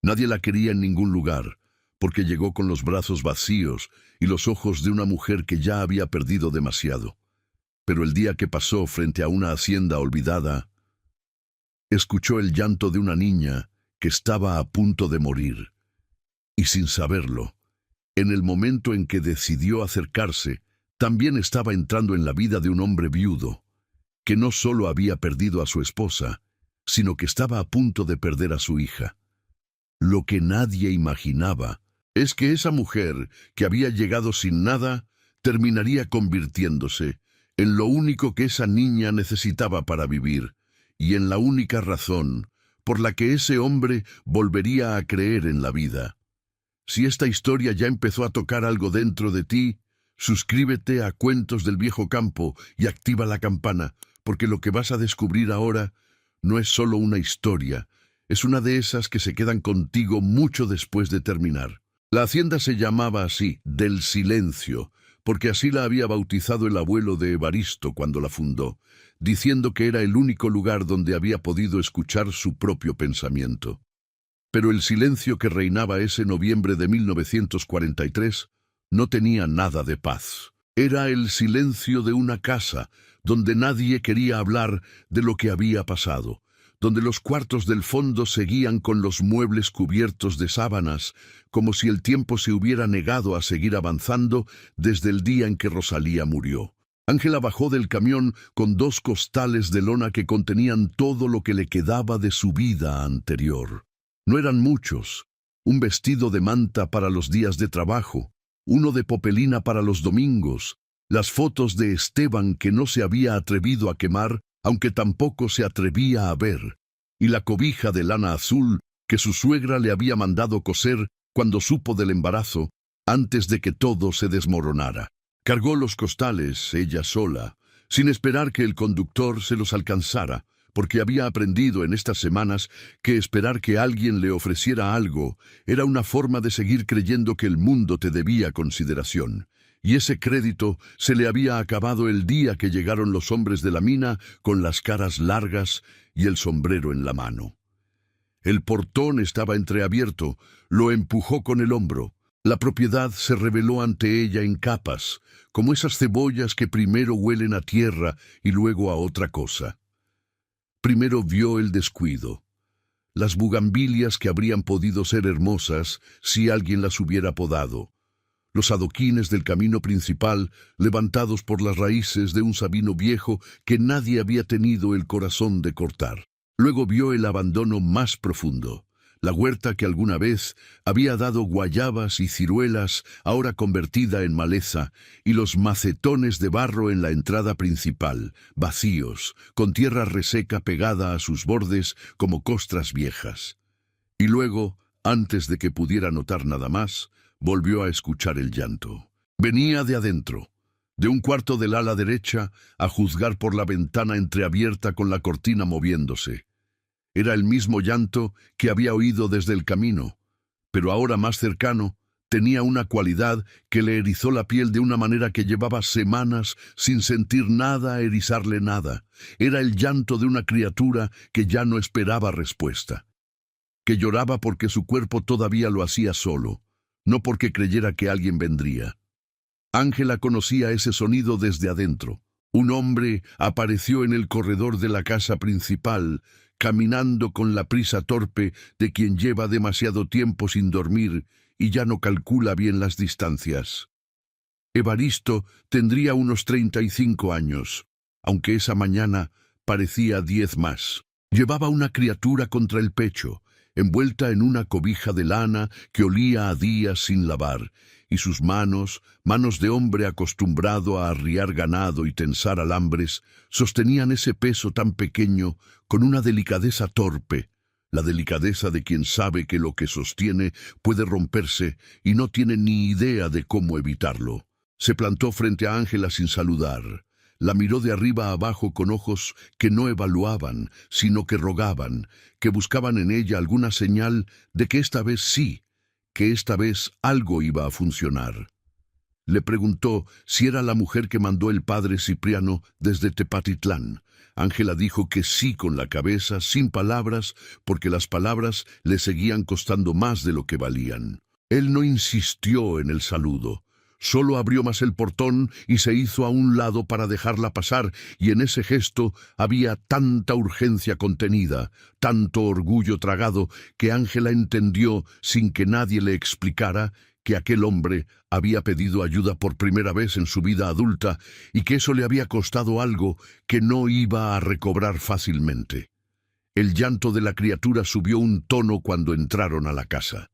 Nadie la quería en ningún lugar, porque llegó con los brazos vacíos y los ojos de una mujer que ya había perdido demasiado. Pero el día que pasó frente a una hacienda olvidada, escuchó el llanto de una niña que estaba a punto de morir. Y sin saberlo, en el momento en que decidió acercarse, también estaba entrando en la vida de un hombre viudo, que no solo había perdido a su esposa, sino que estaba a punto de perder a su hija. Lo que nadie imaginaba es que esa mujer, que había llegado sin nada, terminaría convirtiéndose en lo único que esa niña necesitaba para vivir, y en la única razón por la que ese hombre volvería a creer en la vida. Si esta historia ya empezó a tocar algo dentro de ti, suscríbete a Cuentos del Viejo Campo y activa la campana, porque lo que vas a descubrir ahora no es solo una historia, es una de esas que se quedan contigo mucho después de terminar. La hacienda se llamaba así, del Silencio, porque así la había bautizado el abuelo de Evaristo cuando la fundó, diciendo que era el único lugar donde había podido escuchar su propio pensamiento. Pero el silencio que reinaba ese noviembre de 1943 no tenía nada de paz. Era el silencio de una casa donde nadie quería hablar de lo que había pasado, donde los cuartos del fondo seguían con los muebles cubiertos de sábanas, como si el tiempo se hubiera negado a seguir avanzando desde el día en que Rosalía murió. Ángela bajó del camión con 2 costales de lona que contenían todo lo que le quedaba de su vida anterior. No eran muchos: un vestido de manta para los días de trabajo, uno de popelina para los domingos, las fotos de Esteban que no se había atrevido a quemar, aunque tampoco se atrevía a ver, y la cobija de lana azul que su suegra le había mandado coser cuando supo del embarazo, antes de que todo se desmoronara. Cargó los costales, ella sola, sin esperar que el conductor se los alcanzara, porque había aprendido en estas semanas que esperar que alguien le ofreciera algo era una forma de seguir creyendo que el mundo te debía consideración. Y ese crédito se le había acabado el día que llegaron los hombres de la mina con las caras largas y el sombrero en la mano. El portón estaba entreabierto, lo empujó con el hombro. La propiedad se reveló ante ella en capas, como esas cebollas que primero huelen a tierra y luego a otra cosa. Primero vio el descuido, las bugambilias que habrían podido ser hermosas si alguien las hubiera podado, los adoquines del camino principal levantados por las raíces de un sabino viejo que nadie había tenido el corazón de cortar. Luego vio el abandono más profundo, la huerta que alguna vez había dado guayabas y ciruelas, ahora convertida en maleza, y los macetones de barro en la entrada principal, vacíos, con tierra reseca pegada a sus bordes como costras viejas. Y luego, antes de que pudiera notar nada más, volvió a escuchar el llanto. Venía de adentro, de un cuarto del ala derecha, a juzgar por la ventana entreabierta con la cortina moviéndose. Era el mismo llanto que había oído desde el camino, pero ahora más cercano, tenía una cualidad que le erizó la piel de una manera que llevaba semanas sin sentir nada erizarle nada. Era el llanto de una criatura que ya no esperaba respuesta, que lloraba porque su cuerpo todavía lo hacía solo, no porque creyera que alguien vendría. Ángela conocía ese sonido desde adentro. Un hombre apareció en el corredor de la casa principal, caminando con la prisa torpe de quien lleva demasiado tiempo sin dormir y ya no calcula bien las distancias. Evaristo tendría unos 35 años, aunque esa mañana parecía 10 más. Llevaba una criatura contra el pecho, envuelta en una cobija de lana que olía a días sin lavar, y sus manos, manos de hombre acostumbrado a arriar ganado y tensar alambres, sostenían ese peso tan pequeño con una delicadeza torpe, la delicadeza de quien sabe que lo que sostiene puede romperse y no tiene ni idea de cómo evitarlo. Se plantó frente a Ángela sin saludar. La miró de arriba a abajo con ojos que no evaluaban, sino que rogaban, que buscaban en ella alguna señal de que esta vez sí, que esta vez algo iba a funcionar. Le preguntó si era la mujer que mandó el padre Cipriano desde Tepatitlán. Ángela dijo que sí con la cabeza, sin palabras, porque las palabras le seguían costando más de lo que valían. Él no insistió en el saludo. Solo abrió más el portón y se hizo a un lado para dejarla pasar, y en ese gesto había tanta urgencia contenida, tanto orgullo tragado, que Ángela entendió, sin que nadie le explicara, que aquel hombre había pedido ayuda por primera vez en su vida adulta y que eso le había costado algo que no iba a recobrar fácilmente. El llanto de la criatura subió un tono cuando entraron a la casa.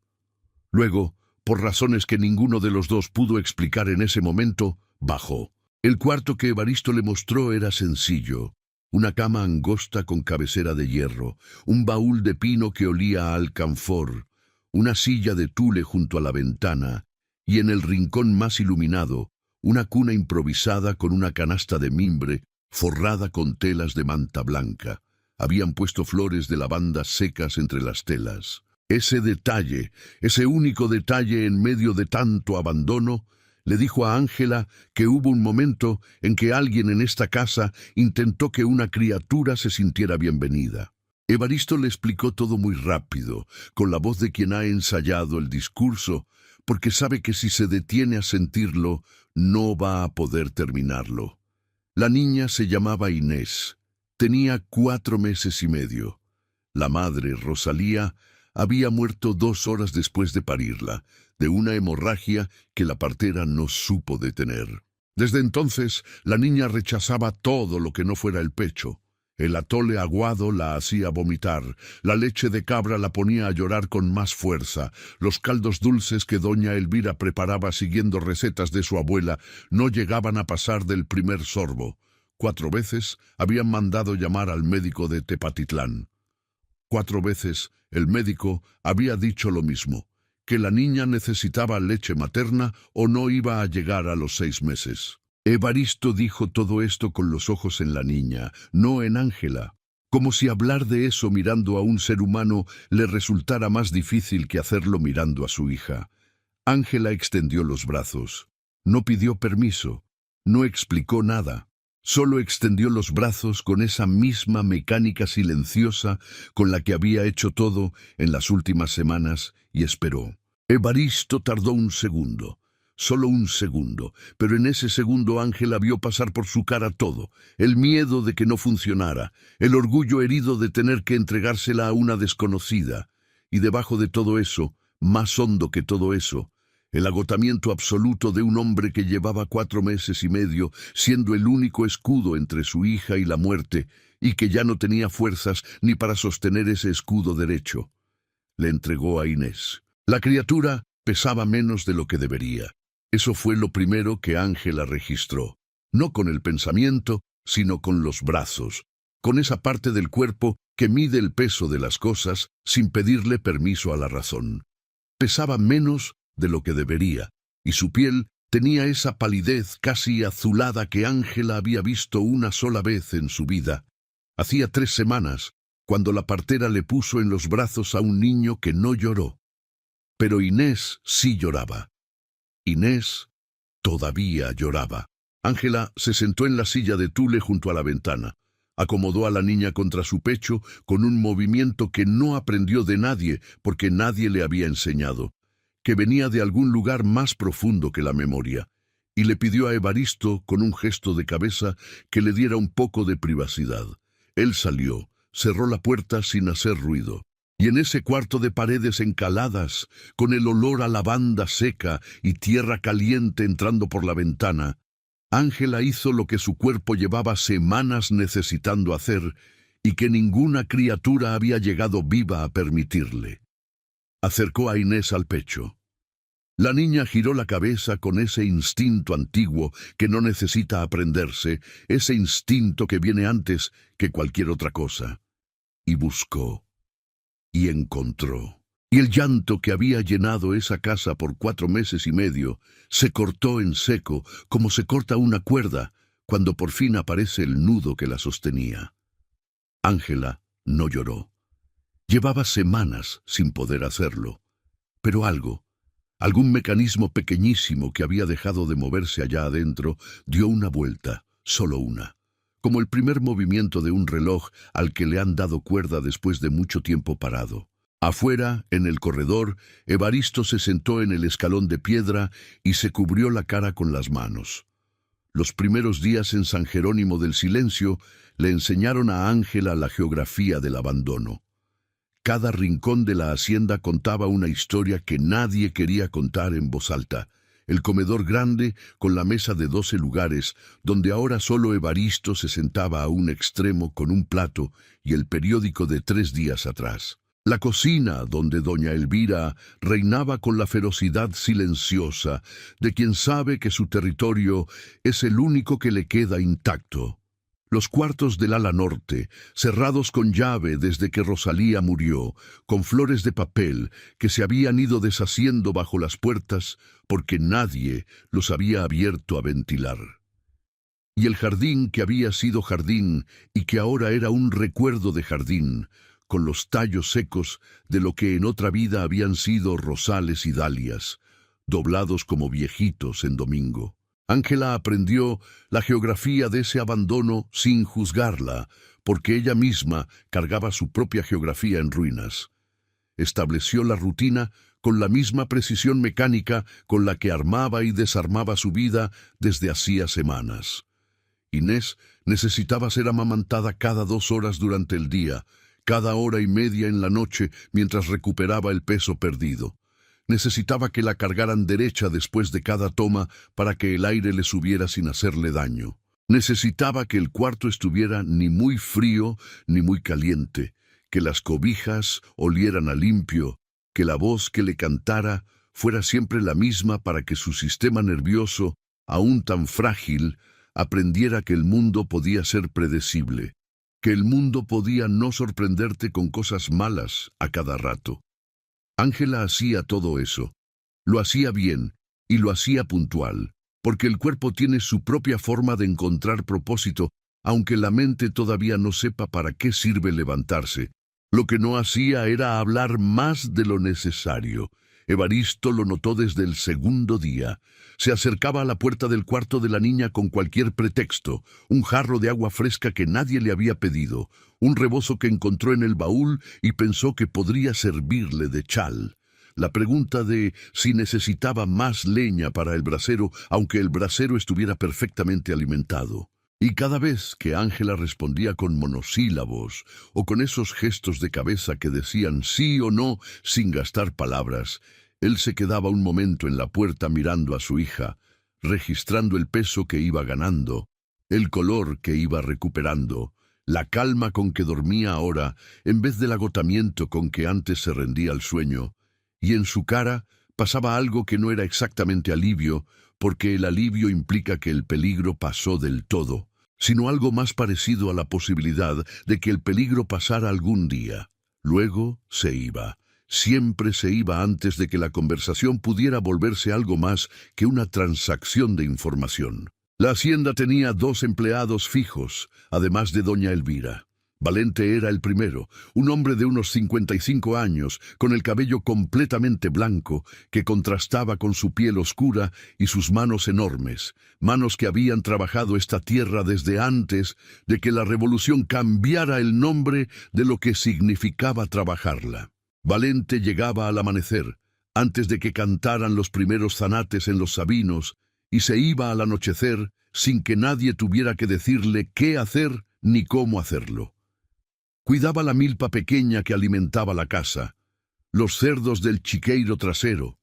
Luego, por razones que ninguno de los dos pudo explicar en ese momento, bajó. El cuarto que Evaristo le mostró era sencillo. Una cama angosta con cabecera de hierro, un baúl de pino que olía a alcanfor, una silla de tule junto a la ventana, y en el rincón más iluminado, una cuna improvisada con una canasta de mimbre forrada con telas de manta blanca. Habían puesto flores de lavanda secas entre las telas. Ese detalle, ese único detalle en medio de tanto abandono, le dijo a Ángela que hubo un momento en que alguien en esta casa intentó que una criatura se sintiera bienvenida. Evaristo le explicó todo muy rápido, con la voz de quien ha ensayado el discurso, porque sabe que si se detiene a sentirlo, no va a poder terminarlo. La niña se llamaba Inés. Tenía 4 meses y medio. La madre, Rosalía, había muerto 2 horas después de parirla, de una hemorragia que la partera no supo detener. Desde entonces, la niña rechazaba todo lo que no fuera el pecho. El atole aguado la hacía vomitar, la leche de cabra la ponía a llorar con más fuerza, los caldos dulces que doña Elvira preparaba siguiendo recetas de su abuela no llegaban a pasar del primer sorbo. 4 veces habían mandado llamar al médico de Tepatitlán. 4 veces el médico había dicho lo mismo, que la niña necesitaba leche materna o no iba a llegar a los 6 meses. Evaristo dijo todo esto con los ojos en la niña, no en Ángela, como si hablar de eso mirando a un ser humano le resultara más difícil que hacerlo mirando a su hija. Ángela extendió los brazos. No pidió permiso, no explicó nada. Solo extendió los brazos con esa misma mecánica silenciosa con la que había hecho todo en las últimas semanas y esperó. Evaristo tardó un segundo. Solo un segundo, pero en ese segundo Ángela vio pasar por su cara todo, el miedo de que no funcionara, el orgullo herido de tener que entregársela a una desconocida, y debajo de todo eso, más hondo que todo eso, el agotamiento absoluto de un hombre que llevaba 4 meses y medio siendo el único escudo entre su hija y la muerte, y que ya no tenía fuerzas ni para sostener ese escudo derecho. Le entregó a Inés. La criatura pesaba menos de lo que debería. Eso fue lo primero que Ángela registró, no con el pensamiento, sino con los brazos, con esa parte del cuerpo que mide el peso de las cosas sin pedirle permiso a la razón. Pesaba menos de lo que debería, y su piel tenía esa palidez casi azulada que Ángela había visto una sola vez en su vida. Hacía 3 semanas, cuando la partera le puso en los brazos a un niño que no lloró. Pero Inés sí lloraba. Inés todavía lloraba. Ángela se sentó en la silla de tule junto a la ventana. Acomodó a la niña contra su pecho con un movimiento que no aprendió de nadie porque nadie le había enseñado, que venía de algún lugar más profundo que la memoria, y le pidió a Evaristo con un gesto de cabeza que le diera un poco de privacidad. Él salió, cerró la puerta sin hacer ruido. Y en ese cuarto de paredes encaladas, con el olor a lavanda seca y tierra caliente entrando por la ventana, Ángela hizo lo que su cuerpo llevaba semanas necesitando hacer y que ninguna criatura había llegado viva a permitirle. Acercó a Inés al pecho. La niña giró la cabeza con ese instinto antiguo que no necesita aprenderse, ese instinto que viene antes que cualquier otra cosa, y buscó. Y encontró. Y el llanto que había llenado esa casa por 4 meses y medio se cortó en seco, como se corta una cuerda, cuando por fin aparece el nudo que la sostenía. Ángela no lloró. Llevaba semanas sin poder hacerlo. Pero algo Algún mecanismo pequeñísimo que había dejado de moverse allá adentro dio una vuelta, solo una, como el primer movimiento de un reloj al que le han dado cuerda después de mucho tiempo parado. Afuera, en el corredor, Evaristo se sentó en el escalón de piedra y se cubrió la cara con las manos. Los primeros días en San Jerónimo del Silencio le enseñaron a Ángela la geografía del abandono. Cada rincón de la hacienda contaba una historia que nadie quería contar en voz alta. El comedor grande, con la mesa de 12 lugares, donde ahora solo Evaristo se sentaba a un extremo con un plato y el periódico de 3 días atrás. La cocina, donde doña Elvira reinaba con la ferocidad silenciosa de quien sabe que su territorio es el único que le queda intacto. Los cuartos del ala norte, cerrados con llave desde que Rosalía murió, con flores de papel que se habían ido deshaciendo bajo las puertas porque nadie los había abierto a ventilar. Y el jardín que había sido jardín y que ahora era un recuerdo de jardín, con los tallos secos de lo que en otra vida habían sido rosales y dalias, doblados como viejitos en domingo. Ángela aprendió la geografía de ese abandono sin juzgarla, porque ella misma cargaba su propia geografía en ruinas. Estableció la rutina con la misma precisión mecánica con la que armaba y desarmaba su vida desde hacía semanas. Inés necesitaba ser amamantada cada 2 horas durante el día, cada hora y media en la noche mientras recuperaba el peso perdido. Necesitaba que la cargaran derecha después de cada toma para que el aire le subiera sin hacerle daño. Necesitaba que el cuarto estuviera ni muy frío ni muy caliente, que las cobijas olieran a limpio, que la voz que le cantara fuera siempre la misma para que su sistema nervioso, aún tan frágil, aprendiera que el mundo podía ser predecible, que el mundo podía no sorprenderte con cosas malas a cada rato. Ángela hacía todo eso. Lo hacía bien y lo hacía puntual, porque el cuerpo tiene su propia forma de encontrar propósito, aunque la mente todavía no sepa para qué sirve levantarse. Lo que no hacía era hablar más de lo necesario. Evaristo lo notó desde el segundo día. Se acercaba a la puerta del cuarto de la niña con cualquier pretexto, un jarro de agua fresca que nadie le había pedido, un rebozo que encontró en el baúl y pensó que podría servirle de chal. La pregunta de si necesitaba más leña para el brasero, aunque el brasero estuviera perfectamente alimentado. Y cada vez que Ángela respondía con monosílabos o con esos gestos de cabeza que decían sí o no sin gastar palabras, él se quedaba un momento en la puerta mirando a su hija, registrando el peso que iba ganando, el color que iba recuperando, la calma con que dormía ahora en vez del agotamiento con que antes se rendía al sueño, y en su cara pasaba algo que no era exactamente alivio, porque el alivio implica que el peligro pasó del todo, sino algo más parecido a la posibilidad de que el peligro pasara algún día. Luego se iba. Siempre se iba antes de que la conversación pudiera volverse algo más que una transacción de información. La hacienda tenía 2 empleados fijos, además de doña Elvira. Valente era el primero, un hombre de unos 55 años, con el cabello completamente blanco, que contrastaba con su piel oscura y sus manos enormes, manos que habían trabajado esta tierra desde antes de que la revolución cambiara el nombre de lo que significaba trabajarla. Valente llegaba al amanecer, antes de que cantaran los primeros zanates en los sabinos, y se iba al anochecer sin que nadie tuviera que decirle qué hacer ni cómo hacerlo. Cuidaba la milpa pequeña que alimentaba la casa, los cerdos del chiqueiro trasero,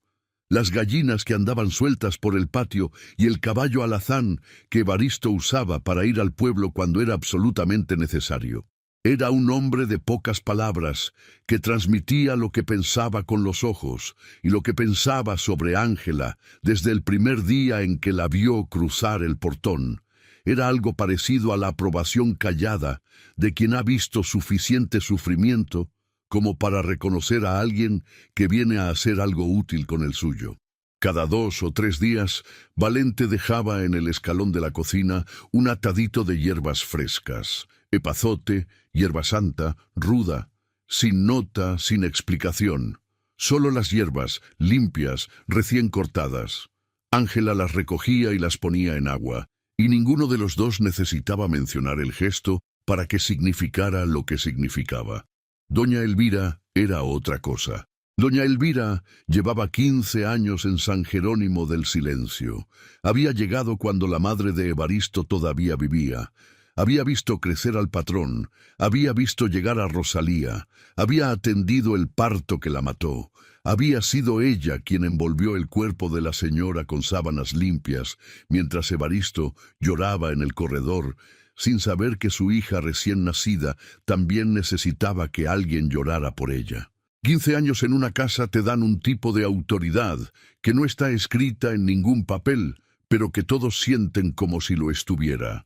las gallinas que andaban sueltas por el patio y el caballo alazán que Evaristo usaba para ir al pueblo cuando era absolutamente necesario. Era un hombre de pocas palabras, que transmitía lo que pensaba con los ojos y lo que pensaba sobre Ángela desde el primer día en que la vio cruzar el portón. Era algo parecido a la aprobación callada de quien ha visto suficiente sufrimiento como para reconocer a alguien que viene a hacer algo útil con el suyo. Cada 2 o 3 días, Valente dejaba en el escalón de la cocina un atadito de hierbas frescas, epazote, hierba santa, ruda, sin nota, sin explicación, Solo las hierbas, limpias, recién cortadas. Ángela las recogía y las ponía en agua, y ninguno de los dos necesitaba mencionar el gesto para que significara lo que significaba. Doña Elvira era otra cosa. Doña Elvira llevaba 15 años en San Jerónimo del Silencio. Había llegado cuando la madre de Evaristo todavía vivía. Había visto crecer al patrón, había visto llegar a Rosalía, había atendido el parto que la mató. Había sido ella quien envolvió el cuerpo de la señora con sábanas limpias, mientras Evaristo lloraba en el corredor, sin saber que su hija recién nacida también necesitaba que alguien llorara por ella. 15 años en una casa te dan un tipo de autoridad que no está escrita en ningún papel, pero que todos sienten como si lo estuviera.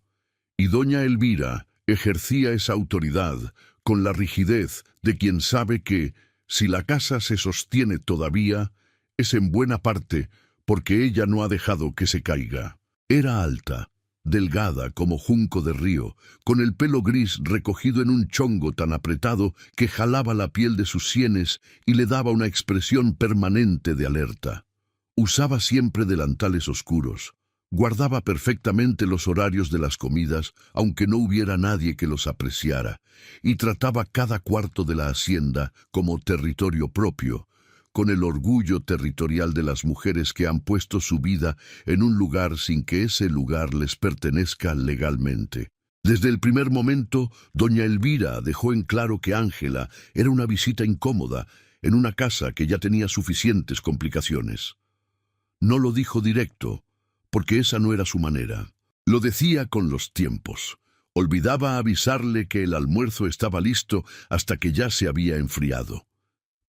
Y doña Elvira ejercía esa autoridad con la rigidez de quien sabe que, si la casa se sostiene todavía, es en buena parte porque ella no ha dejado que se caiga. Era alta, delgada como junco de río, con el pelo gris recogido en un chongo tan apretado que jalaba la piel de sus sienes y le daba una expresión permanente de alerta. Usaba siempre delantales oscuros. Guardaba perfectamente los horarios de las comidas, aunque no hubiera nadie que los apreciara, y trataba cada cuarto de la hacienda como territorio propio, con el orgullo territorial de las mujeres que han puesto su vida en un lugar sin que ese lugar les pertenezca legalmente. Desde el primer momento, doña Elvira dejó en claro que Ángela era una visita incómoda en una casa que ya tenía suficientes complicaciones. No lo dijo directo, porque esa no era su manera. Lo decía con los tiempos. Olvidaba avisarle que el almuerzo estaba listo hasta que ya se había enfriado.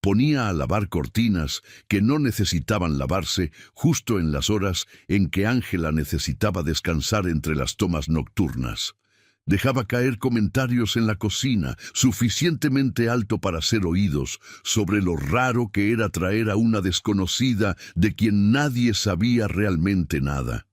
Ponía a lavar cortinas que no necesitaban lavarse justo en las horas en que Ángela necesitaba descansar entre las tomas nocturnas. Dejaba caer comentarios en la cocina, suficientemente alto para ser oídos, sobre lo raro que era traer a una desconocida de quien nadie sabía realmente nada.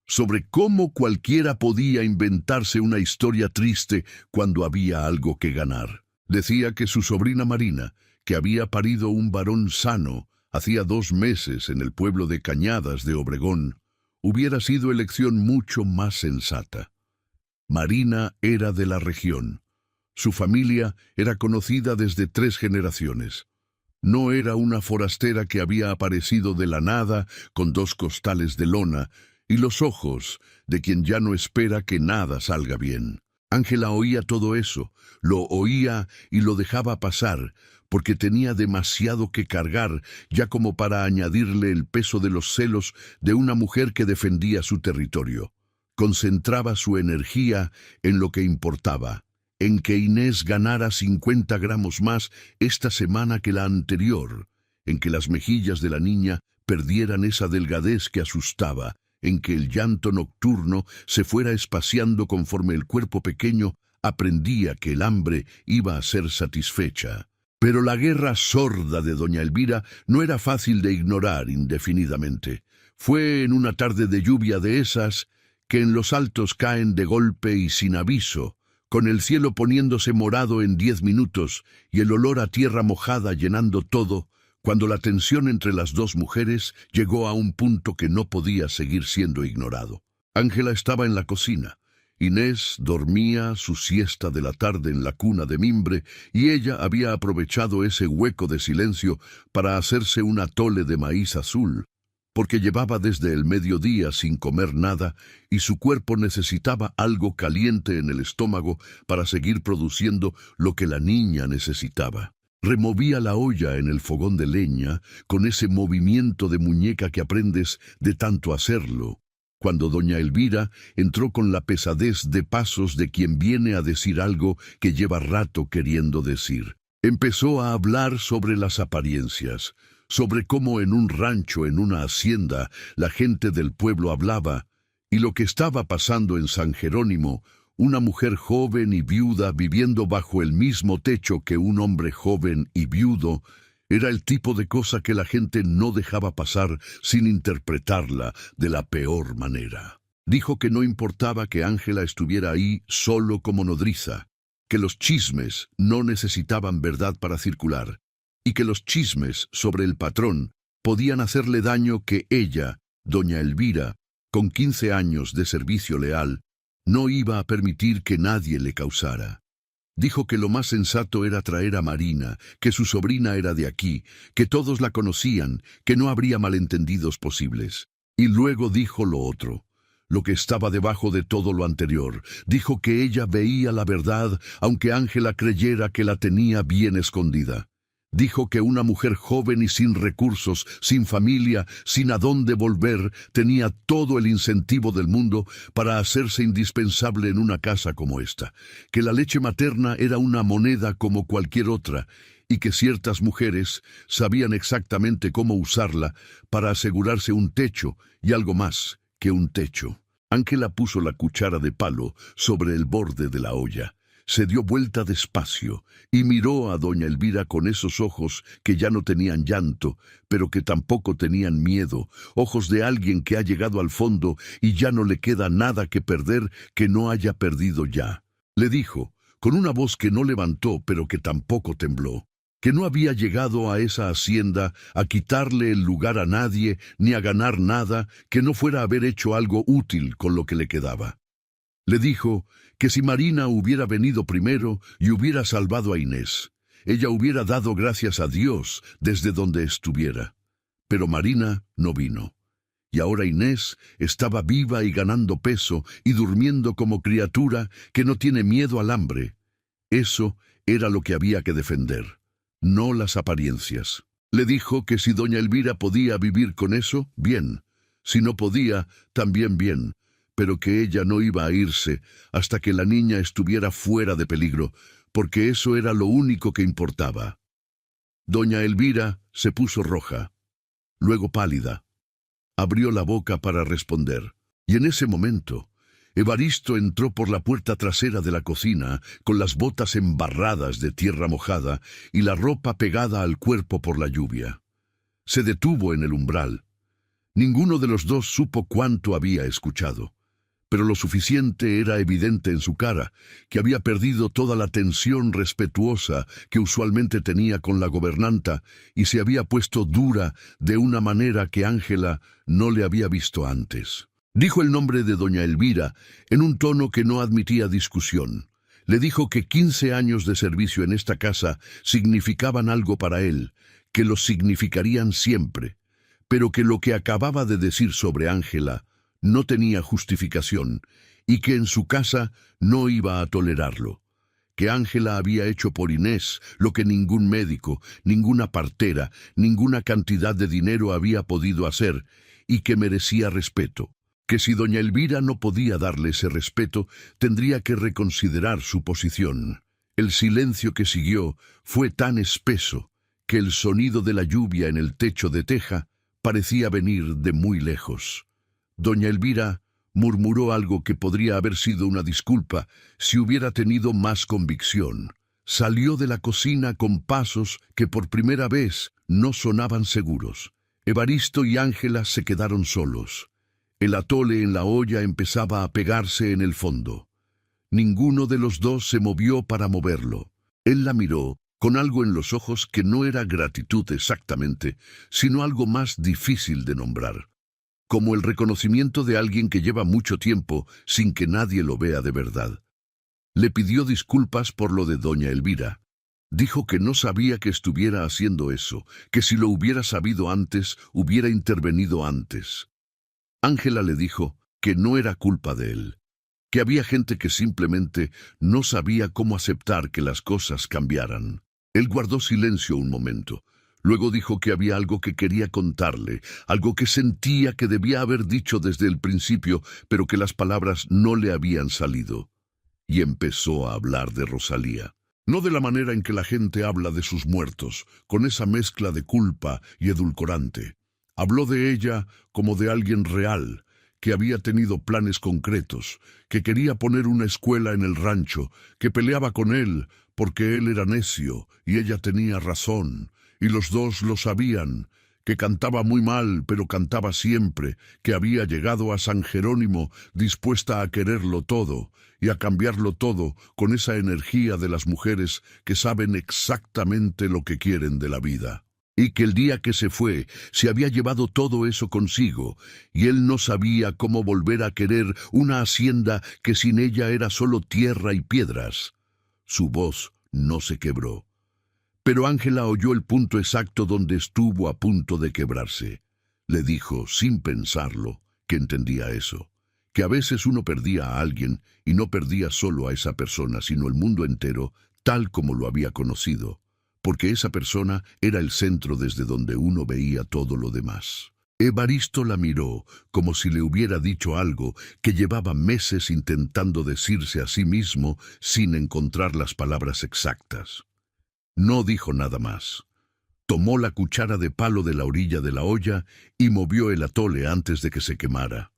Sobre cómo cualquiera podía inventarse una historia triste cuando había algo que ganar. Decía que su sobrina Marina, que había parido un varón sano hacía 2 meses en el pueblo de Cañadas de Obregón, hubiera sido elección mucho más sensata. Marina era de la región. Su familia era conocida desde 3 generaciones. No era una forastera que había aparecido de la nada con 2 costales de lona y los ojos de quien ya no espera que nada salga bien. Ángela oía todo eso, lo oía y lo dejaba pasar, porque tenía demasiado que cargar, ya como para añadirle el peso de los celos de una mujer que defendía su territorio. Concentraba su energía en lo que importaba, en que Inés ganara 50 gramos más esta semana que la anterior, en que las mejillas de la niña perdieran esa delgadez que asustaba, en que el llanto nocturno se fuera espaciando conforme el cuerpo pequeño aprendía que el hambre iba a ser satisfecha. Pero la guerra sorda de doña Elvira no era fácil de ignorar indefinidamente. Fue en una tarde de lluvia de esas que en los altos caen de golpe y sin aviso, con el cielo poniéndose morado en 10 minutos y el olor a tierra mojada llenando todo, cuando la tensión entre las 2 mujeres llegó a un punto que no podía seguir siendo ignorado. Ángela estaba en la cocina. Inés dormía su siesta de la tarde en la cuna de mimbre y ella había aprovechado ese hueco de silencio para hacerse un atole de maíz azul, porque llevaba desde el mediodía sin comer nada y su cuerpo necesitaba algo caliente en el estómago para seguir produciendo lo que la niña necesitaba. Removía la olla en el fogón de leña con ese movimiento de muñeca que aprendes de tanto hacerlo, cuando doña Elvira entró con la pesadez de pasos de quien viene a decir algo que lleva rato queriendo decir. Empezó a hablar sobre las apariencias, sobre cómo en un rancho, en una hacienda, la gente del pueblo hablaba, y lo que estaba pasando en San Jerónimo, una mujer joven y viuda viviendo bajo el mismo techo que un hombre joven y viudo, era el tipo de cosa que la gente no dejaba pasar sin interpretarla de la peor manera. Dijo que no importaba que Ángela estuviera ahí solo como nodriza, que los chismes no necesitaban verdad para circular, y que los chismes sobre el patrón podían hacerle daño, que ella, doña Elvira, con 15 años de servicio leal, no iba a permitir que nadie le causara. Dijo que lo más sensato era traer a Marina, que su sobrina era de aquí, que todos la conocían, que no habría malentendidos posibles. Y luego dijo lo otro, lo que estaba debajo de todo lo anterior. Dijo que ella veía la verdad, aunque Ángela creyera que la tenía bien escondida. Dijo que una mujer joven y sin recursos, sin familia, sin a dónde volver, tenía todo el incentivo del mundo para hacerse indispensable en una casa como esta, que la leche materna era una moneda como cualquier otra, y que ciertas mujeres sabían exactamente cómo usarla para asegurarse un techo y algo más que un techo. Ángela puso la cuchara de palo sobre el borde de la olla. Se dio vuelta despacio y miró a doña Elvira con esos ojos que ya no tenían llanto, pero que tampoco tenían miedo, ojos de alguien que ha llegado al fondo y ya no le queda nada que perder que no haya perdido ya. Le dijo, con una voz que no levantó pero que tampoco tembló, que no había llegado a esa hacienda a quitarle el lugar a nadie ni a ganar nada, que no fuera a haber hecho algo útil con lo que le quedaba. Le dijo que si Marina hubiera venido primero y hubiera salvado a Inés, ella hubiera dado gracias a Dios desde donde estuviera. Pero Marina no vino. Y ahora Inés estaba viva y ganando peso y durmiendo como criatura que no tiene miedo al hambre. Eso era lo que había que defender, no las apariencias. Le dijo que si doña Elvira podía vivir con eso, bien. Si no podía, también bien, pero que ella no iba a irse hasta que la niña estuviera fuera de peligro, porque eso era lo único que importaba. Doña Elvira se puso roja, luego pálida. Abrió la boca para responder, y en ese momento, Evaristo entró por la puerta trasera de la cocina, con las botas embarradas de tierra mojada y la ropa pegada al cuerpo por la lluvia. Se detuvo en el umbral. Ninguno de los dos supo cuánto había escuchado, pero lo suficiente era evidente en su cara, que había perdido toda la tensión respetuosa que usualmente tenía con la gobernanta y se había puesto dura de una manera que Ángela no le había visto antes. Dijo el nombre de doña Elvira en un tono que no admitía discusión. Le dijo que 15 años de servicio en esta casa significaban algo para él, que los significarían siempre, pero que lo que acababa de decir sobre Ángela no tenía justificación y que en su casa no iba a tolerarlo. Que Ángela había hecho por Inés lo que ningún médico, ninguna partera, ninguna cantidad de dinero había podido hacer y que merecía respeto. Que si doña Elvira no podía darle ese respeto, tendría que reconsiderar su posición. El silencio que siguió fue tan espeso que el sonido de la lluvia en el techo de teja parecía venir de muy lejos. Doña Elvira murmuró algo que podría haber sido una disculpa si hubiera tenido más convicción. Salió de la cocina con pasos que por primera vez no sonaban seguros. Evaristo y Ángela se quedaron solos. El atole en la olla empezaba a pegarse en el fondo. Ninguno de los dos se movió para moverlo. Él la miró con algo en los ojos que no era gratitud exactamente, sino algo más difícil de nombrar, como el reconocimiento de alguien que lleva mucho tiempo sin que nadie lo vea de verdad. Le pidió disculpas por lo de doña Elvira. Dijo que no sabía que estuviera haciendo eso, que si lo hubiera sabido antes, hubiera intervenido antes. Ángela le dijo que no era culpa de él, que había gente que simplemente no sabía cómo aceptar que las cosas cambiaran. Él guardó silencio un momento. Luego dijo que había algo que quería contarle, algo que sentía que debía haber dicho desde el principio, pero que las palabras no le habían salido. Y empezó a hablar de Rosalía. No de la manera en que la gente habla de sus muertos, con esa mezcla de culpa y edulcorante. Habló de ella como de alguien real, que había tenido planes concretos, que quería poner una escuela en el rancho, que peleaba con él porque él era necio y ella tenía razón, y los dos lo sabían, que cantaba muy mal, pero cantaba siempre, que había llegado a San Jerónimo dispuesta a quererlo todo y a cambiarlo todo con esa energía de las mujeres que saben exactamente lo que quieren de la vida. Y que el día que se fue, se había llevado todo eso consigo, y él no sabía cómo volver a querer una hacienda que sin ella era solo tierra y piedras. Su voz no se quebró. Pero Ángela oyó el punto exacto donde estuvo a punto de quebrarse. Le dijo, sin pensarlo, que entendía eso, que a veces uno perdía a alguien y no perdía solo a esa persona, sino el mundo entero, tal como lo había conocido, porque esa persona era el centro desde donde uno veía todo lo demás. Evaristo la miró como si le hubiera dicho algo que llevaba meses intentando decirse a sí mismo sin encontrar las palabras exactas. No dijo nada más. Tomó la cuchara de palo de la orilla de la olla y movió el atole antes de que se quemara.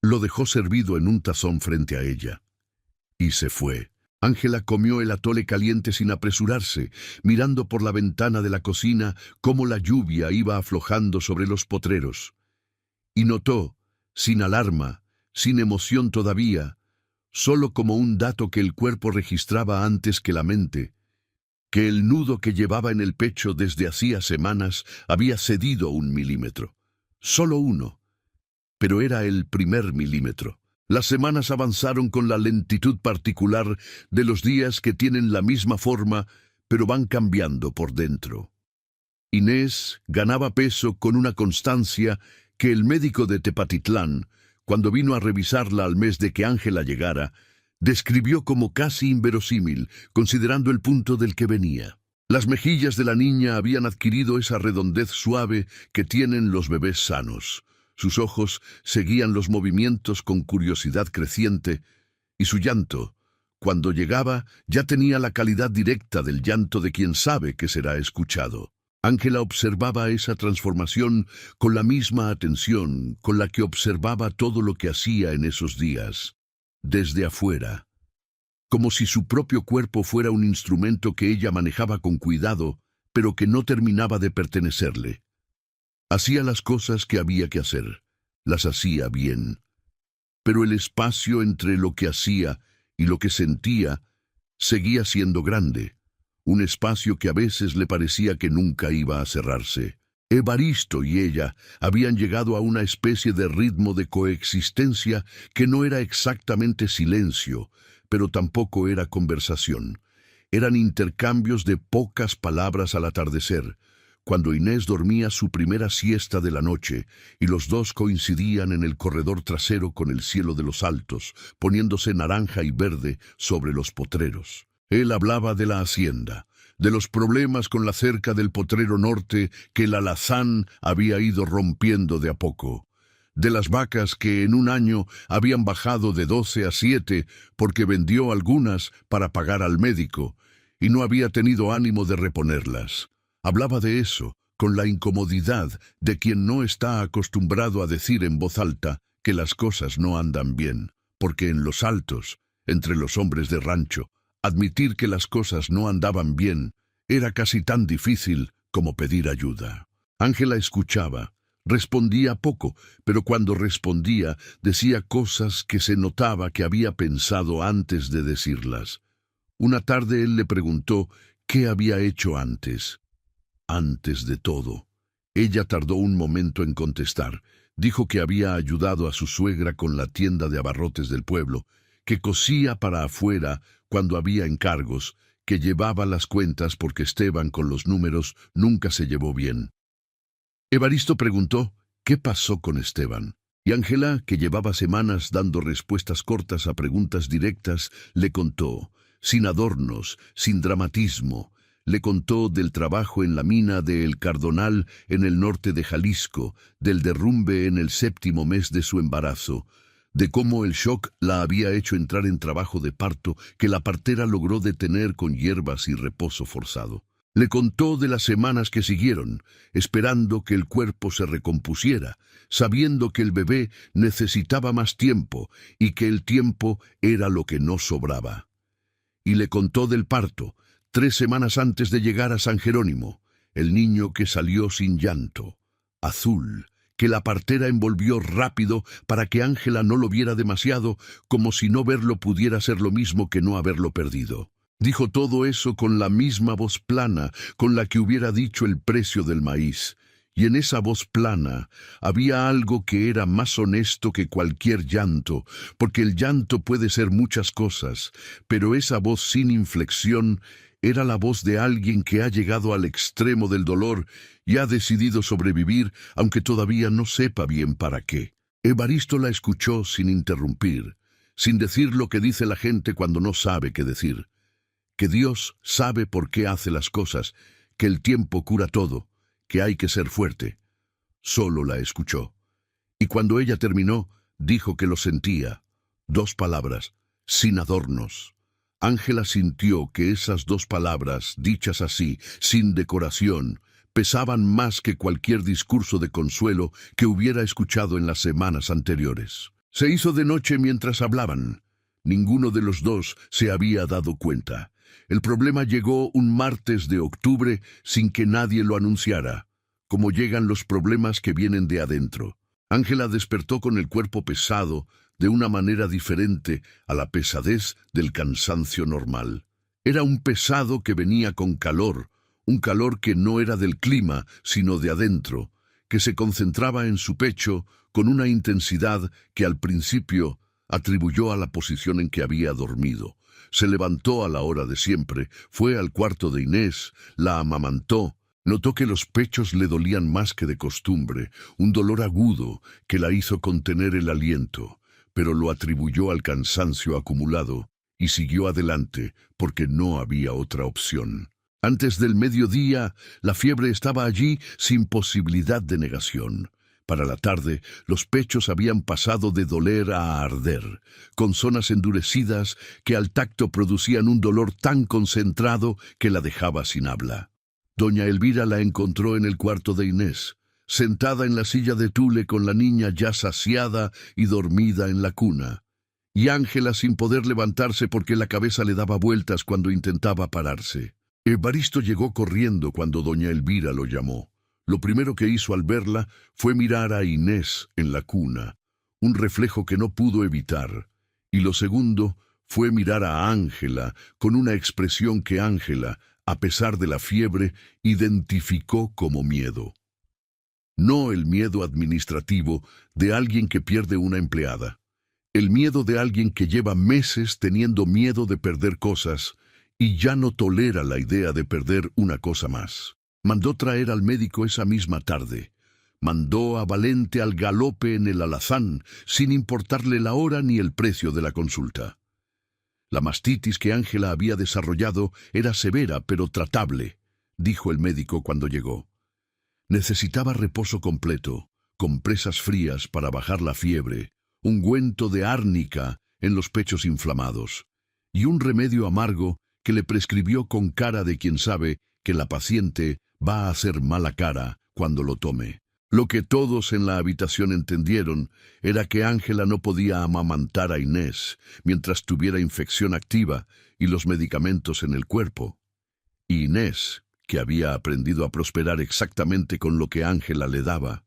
Lo dejó servido en un tazón frente a ella. Y se fue. Ángela comió el atole caliente sin apresurarse, mirando por la ventana de la cocina cómo la lluvia iba aflojando sobre los potreros. Y notó, sin alarma, sin emoción todavía, solo como un dato que el cuerpo registraba antes que la mente, que el nudo que llevaba en el pecho desde hacía semanas había cedido 1 milímetro. Solo uno. Pero era el primer milímetro. Las semanas avanzaron con la lentitud particular de los días que tienen la misma forma, pero van cambiando por dentro. Inés ganaba peso con una constancia que el médico de Tepatitlán, cuando vino a revisarla al mes de que Ángela llegara, describió como casi inverosímil, considerando el punto del que venía. Las mejillas de la niña habían adquirido esa redondez suave que tienen los bebés sanos. Sus ojos seguían los movimientos con curiosidad creciente, y su llanto, cuando llegaba, ya tenía la calidad directa del llanto de quien sabe que será escuchado. Ángela observaba esa transformación con la misma atención con la que observaba todo lo que hacía en esos días, desde afuera, como si su propio cuerpo fuera un instrumento que ella manejaba con cuidado, pero que no terminaba de pertenecerle. Hacía las cosas que había que hacer, las hacía bien, pero el espacio entre lo que hacía y lo que sentía seguía siendo grande, un espacio que a veces le parecía que nunca iba a cerrarse. Evaristo y ella habían llegado a una especie de ritmo de coexistencia que no era exactamente silencio, pero tampoco era conversación. Eran intercambios de pocas palabras al atardecer, cuando Inés dormía su primera siesta de la noche y los dos coincidían en el corredor trasero con el cielo de los altos, poniéndose naranja y verde sobre los potreros. Él hablaba de la hacienda, de los problemas con la cerca del potrero norte que el alazán había ido rompiendo de a poco, de las vacas que en un año habían bajado de 12 a 7 porque vendió algunas para pagar al médico y no había tenido ánimo de reponerlas. Hablaba de eso, con la incomodidad de quien no está acostumbrado a decir en voz alta que las cosas no andan bien, porque en los altos, entre los hombres de rancho, admitir que las cosas no andaban bien era casi tan difícil como pedir ayuda. Ángela escuchaba, respondía poco, pero cuando respondía decía cosas que se notaba que había pensado antes de decirlas. Una tarde él le preguntó qué había hecho antes. Antes de todo. Ella tardó un momento en contestar. Dijo que había ayudado a su suegra con la tienda de abarrotes del pueblo, que cosía para afuera cuando había encargos, que llevaba las cuentas porque Esteban con los números nunca se llevó bien. Evaristo preguntó qué pasó con Esteban, y Ángela, que llevaba semanas dando respuestas cortas a preguntas directas, le contó, sin adornos, sin dramatismo. Le contó del trabajo en la mina de El Cardonal en el norte de Jalisco, del derrumbe en el 7º mes de su embarazo, de cómo el shock la había hecho entrar en trabajo de parto que la partera logró detener con hierbas y reposo forzado. Le contó de las semanas que siguieron, esperando que el cuerpo se recompusiera, sabiendo que el bebé necesitaba más tiempo y que el tiempo era lo que no sobraba. Y le contó del parto, 3 semanas antes de llegar a San Jerónimo, el niño que salió sin llanto. azul, que la partera envolvió rápido para que Ángela no lo viera demasiado, como si no verlo pudiera ser lo mismo que no haberlo perdido. Dijo todo eso con la misma voz plana con la que hubiera dicho el precio del maíz. Y en esa voz plana había algo que era más honesto que cualquier llanto, porque el llanto puede ser muchas cosas, pero esa voz sin inflexión era la voz de alguien que ha llegado al extremo del dolor y ha decidido sobrevivir, aunque todavía no sepa bien para qué. Evaristo la escuchó sin interrumpir, sin decir lo que dice la gente cuando no sabe qué decir. Que Dios sabe por qué hace las cosas, que el tiempo cura todo, que hay que ser fuerte. Solo la escuchó. Y cuando ella terminó, dijo que lo sentía. 2 palabras, sin adornos. Ángela sintió que esas 2 palabras, dichas así, sin decoración, pesaban más que cualquier discurso de consuelo que hubiera escuchado en las semanas anteriores. Se hizo de noche mientras hablaban. Ninguno de los dos se había dado cuenta. El problema llegó un martes de octubre sin que nadie lo anunciara, como llegan los problemas que vienen de adentro. Ángela despertó con el cuerpo pesado de una manera diferente a la pesadez del cansancio normal. Era un pesado que venía con calor, un calor que no era del clima, sino de adentro, que se concentraba en su pecho con una intensidad que al principio atribuyó a la posición en que había dormido. Se levantó a la hora de siempre, fue al cuarto de Inés, la amamantó, notó que los pechos le dolían más que de costumbre, un dolor agudo que la hizo contener el aliento, pero lo atribuyó al cansancio acumulado y siguió adelante porque no había otra opción. Antes del mediodía, la fiebre estaba allí sin posibilidad de negación. Para la tarde, los pechos habían pasado de doler a arder, con zonas endurecidas que al tacto producían un dolor tan concentrado que la dejaba sin habla. Doña Elvira la encontró en el cuarto de Inés, sentada en la silla de tule con la niña ya saciada y dormida en la cuna, y Ángela sin poder levantarse porque la cabeza le daba vueltas cuando intentaba pararse. Evaristo llegó corriendo cuando doña Elvira lo llamó. Lo primero que hizo al verla fue mirar a Inés en la cuna, un reflejo que no pudo evitar, y lo segundo fue mirar a Ángela con una expresión que Ángela, a pesar de la fiebre, identificó como miedo. No el miedo administrativo de alguien que pierde una empleada, el miedo de alguien que lleva meses teniendo miedo de perder cosas y ya no tolera la idea de perder una cosa más. Mandó traer al médico esa misma tarde. Mandó a Valente al galope en el alazán, sin importarle la hora ni el precio de la consulta. La mastitis que Ángela había desarrollado era severa pero tratable, dijo el médico cuando llegó. Necesitaba reposo completo, compresas frías para bajar la fiebre, ungüento de árnica en los pechos inflamados, y un remedio amargo que le prescribió con cara de quien sabe que la paciente va a hacer mala cara cuando lo tome. Lo que todos en la habitación entendieron era que Ángela no podía amamantar a Inés mientras tuviera infección activa y los medicamentos en el cuerpo. Y Inés, que había aprendido a prosperar exactamente con lo que Ángela le daba,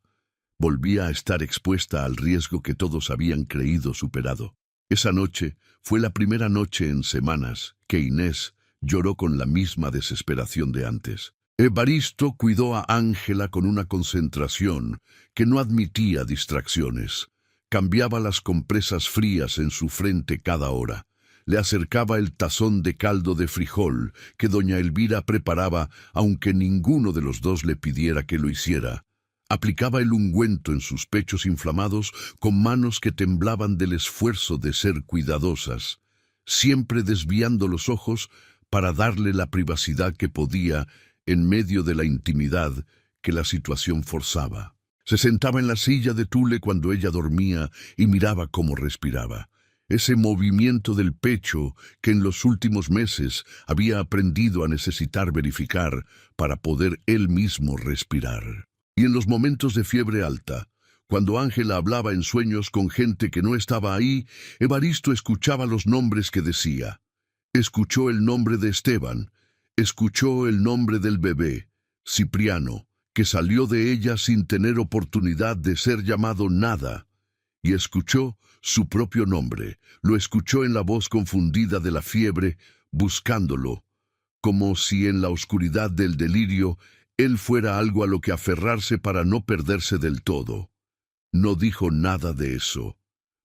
volvía a estar expuesta al riesgo que todos habían creído superado. Esa noche fue la primera noche en semanas que Inés lloró con la misma desesperación de antes. Evaristo cuidó a Ángela con una concentración que no admitía distracciones. Cambiaba las compresas frías en su frente cada hora. Le acercaba el tazón de caldo de frijol que doña Elvira preparaba, aunque ninguno de los dos le pidiera que lo hiciera. Aplicaba el ungüento en sus pechos inflamados con manos que temblaban del esfuerzo de ser cuidadosas, siempre desviando los ojos para darle la privacidad que podía en medio de la intimidad que la situación forzaba. Se sentaba en la silla de tule cuando ella dormía y miraba cómo respiraba. Ese movimiento del pecho que en los últimos meses había aprendido a necesitar verificar para poder él mismo respirar. Y en los momentos de fiebre alta, cuando Ángela hablaba en sueños con gente que no estaba ahí, Evaristo escuchaba los nombres que decía. Escuchó el nombre de Esteban, escuchó el nombre del bebé, Cipriano, que salió de ella sin tener oportunidad de ser llamado nada, y escuchó su propio nombre, lo escuchó en la voz confundida de la fiebre, buscándolo, como si en la oscuridad del delirio él fuera algo a lo que aferrarse para no perderse del todo. No dijo nada de eso.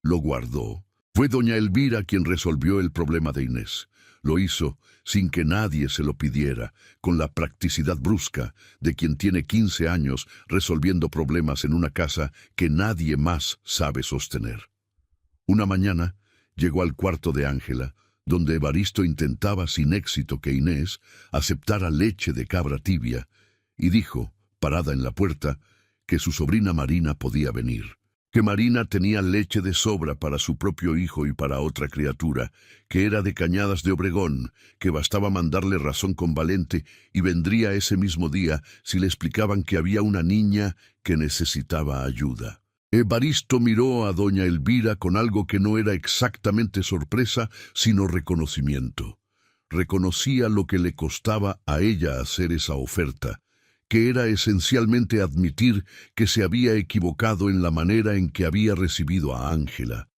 Lo guardó. Fue doña Elvira quien resolvió el problema de Inés. Lo hizo sin que nadie se lo pidiera, con la practicidad brusca de quien tiene 15 años resolviendo problemas en una casa que nadie más sabe sostener. Una mañana llegó al cuarto de Ángela, donde Evaristo intentaba sin éxito que Inés aceptara leche de cabra tibia, y dijo, parada en la puerta, que su sobrina Marina podía venir, que Marina tenía leche de sobra para su propio hijo y para otra criatura, que era de Cañadas de Obregón, que bastaba mandarle razón convalente y vendría ese mismo día si le explicaban que había una niña que necesitaba ayuda. Evaristo miró a doña Elvira con algo que no era exactamente sorpresa, sino reconocimiento. Reconocía lo que le costaba a ella hacer esa oferta, que era esencialmente admitir que se había equivocado en la manera en que había recibido a Ángela.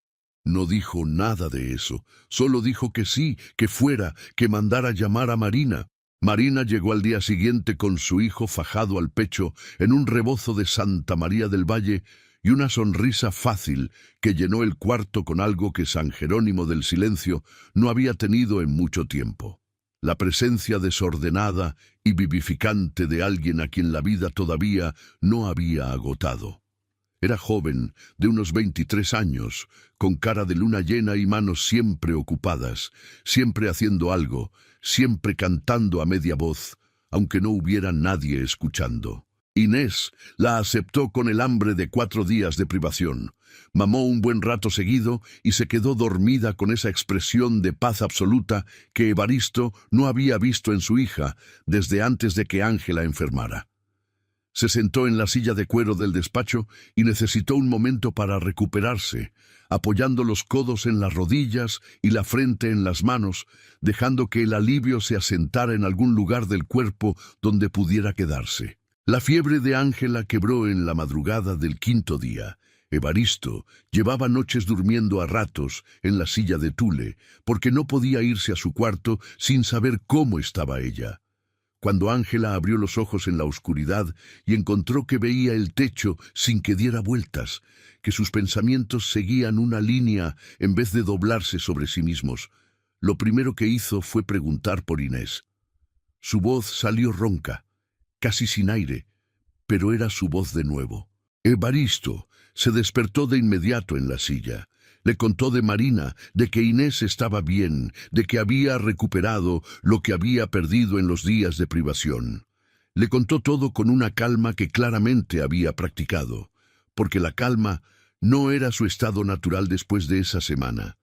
No dijo nada de eso, solo dijo que sí, que fuera, que mandara llamar a Marina. Marina llegó al día siguiente con su hijo fajado al pecho en un rebozo de Santa María del Valle y una sonrisa fácil que llenó el cuarto con algo que San Jerónimo del Silencio no había tenido en mucho tiempo. La presencia desordenada y vivificante de alguien a quien la vida todavía no había agotado. Era joven, de unos 23 años, con cara de luna llena y manos siempre ocupadas, siempre haciendo algo, siempre cantando a media voz, aunque no hubiera nadie escuchando. Inés la aceptó con el hambre de 4 días de privación. Mamó un buen rato seguido y se quedó dormida con esa expresión de paz absoluta que Evaristo no había visto en su hija desde antes de que Ángela enfermara. Se sentó en la silla de cuero del despacho y necesitó un momento para recuperarse, apoyando los codos en las rodillas y la frente en las manos, dejando que el alivio se asentara en algún lugar del cuerpo donde pudiera quedarse. La fiebre de Ángela quebró en la madrugada del 5.º día. Evaristo llevaba noches durmiendo a ratos en la silla de tule, porque no podía irse a su cuarto sin saber cómo estaba ella. Cuando Ángela abrió los ojos en la oscuridad y encontró que veía el techo sin que diera vueltas, que sus pensamientos seguían una línea en vez de doblarse sobre sí mismos, lo primero que hizo fue preguntar por Inés. Su voz salió ronca, casi sin aire, pero era su voz de nuevo. Evaristo se despertó de inmediato en la silla. Le contó de Marina, de que Inés estaba bien, de que había recuperado lo que había perdido en los días de privación. Le contó todo con una calma que claramente había practicado, porque la calma no era su estado natural después de esa semana.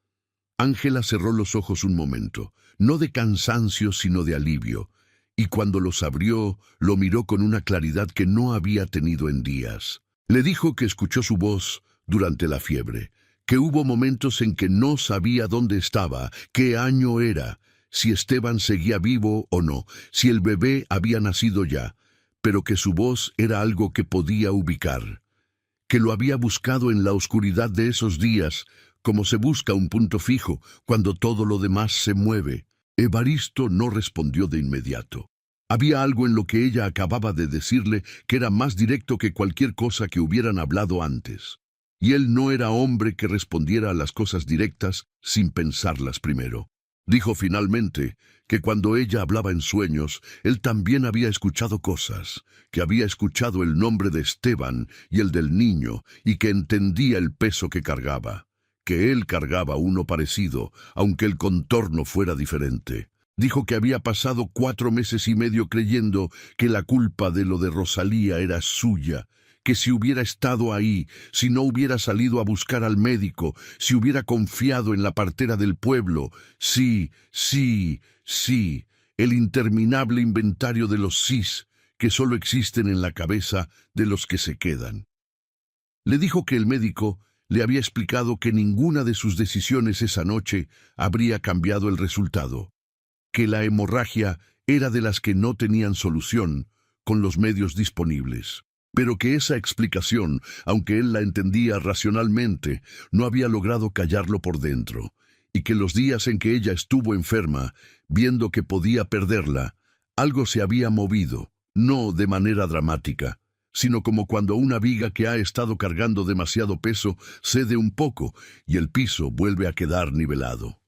Ángela cerró los ojos un momento, no de cansancio sino de alivio, y cuando los abrió, lo miró con una claridad que no había tenido en días. Le dijo que escuchó su voz durante la fiebre, que hubo momentos en que no sabía dónde estaba, qué año era, si Esteban seguía vivo o no, si el bebé había nacido ya, pero que su voz era algo que podía ubicar, que lo había buscado en la oscuridad de esos días, como se busca un punto fijo cuando todo lo demás se mueve. Evaristo no respondió de inmediato. Había algo en lo que ella acababa de decirle que era más directo que cualquier cosa que hubieran hablado antes. Y él no era hombre que respondiera a las cosas directas sin pensarlas primero. Dijo finalmente que cuando ella hablaba en sueños, él también había escuchado cosas, que había escuchado el nombre de Esteban y el del niño, y que entendía el peso que cargaba, que él cargaba uno parecido, aunque el contorno fuera diferente. Dijo que había pasado 4 meses y medio creyendo que la culpa de lo de Rosalía era suya, que si hubiera estado ahí, si no hubiera salido a buscar al médico, si hubiera confiado en la partera del pueblo, sí, el interminable inventario de los sís que solo existen en la cabeza de los que se quedan. Le dijo que el médico le había explicado que ninguna de sus decisiones esa noche habría cambiado el resultado, que la hemorragia era de las que no tenían solución, con los medios disponibles. Pero que esa explicación, aunque él la entendía racionalmente, no había logrado callarlo por dentro, y que los días en que ella estuvo enferma, viendo que podía perderla, algo se había movido, no de manera dramática, sino como cuando una viga que ha estado cargando demasiado peso cede un poco y el piso vuelve a quedar nivelado.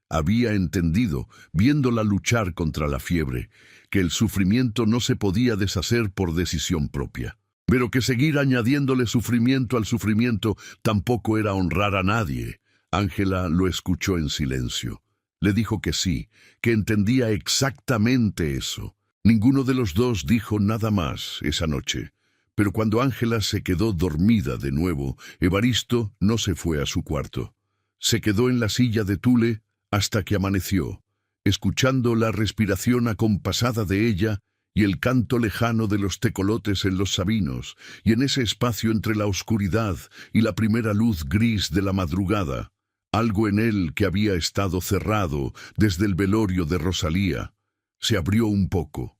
Había entendido, viéndola luchar contra la fiebre, que el sufrimiento no se podía deshacer por decisión propia, pero que seguir añadiéndole sufrimiento al sufrimiento tampoco era honrar a nadie. Ángela lo escuchó en silencio. Le dijo que sí, que entendía exactamente eso. Ninguno de los dos dijo nada más esa noche. Pero cuando Ángela se quedó dormida de nuevo, Evaristo no se fue a su cuarto. Se quedó en la silla de tule hasta que amaneció, escuchando la respiración acompasada de ella y el canto lejano de los tecolotes en los sabinos, y en ese espacio entre la oscuridad y la primera luz gris de la madrugada, algo en él que había estado cerrado desde el velorio de Rosalía, se abrió un poco,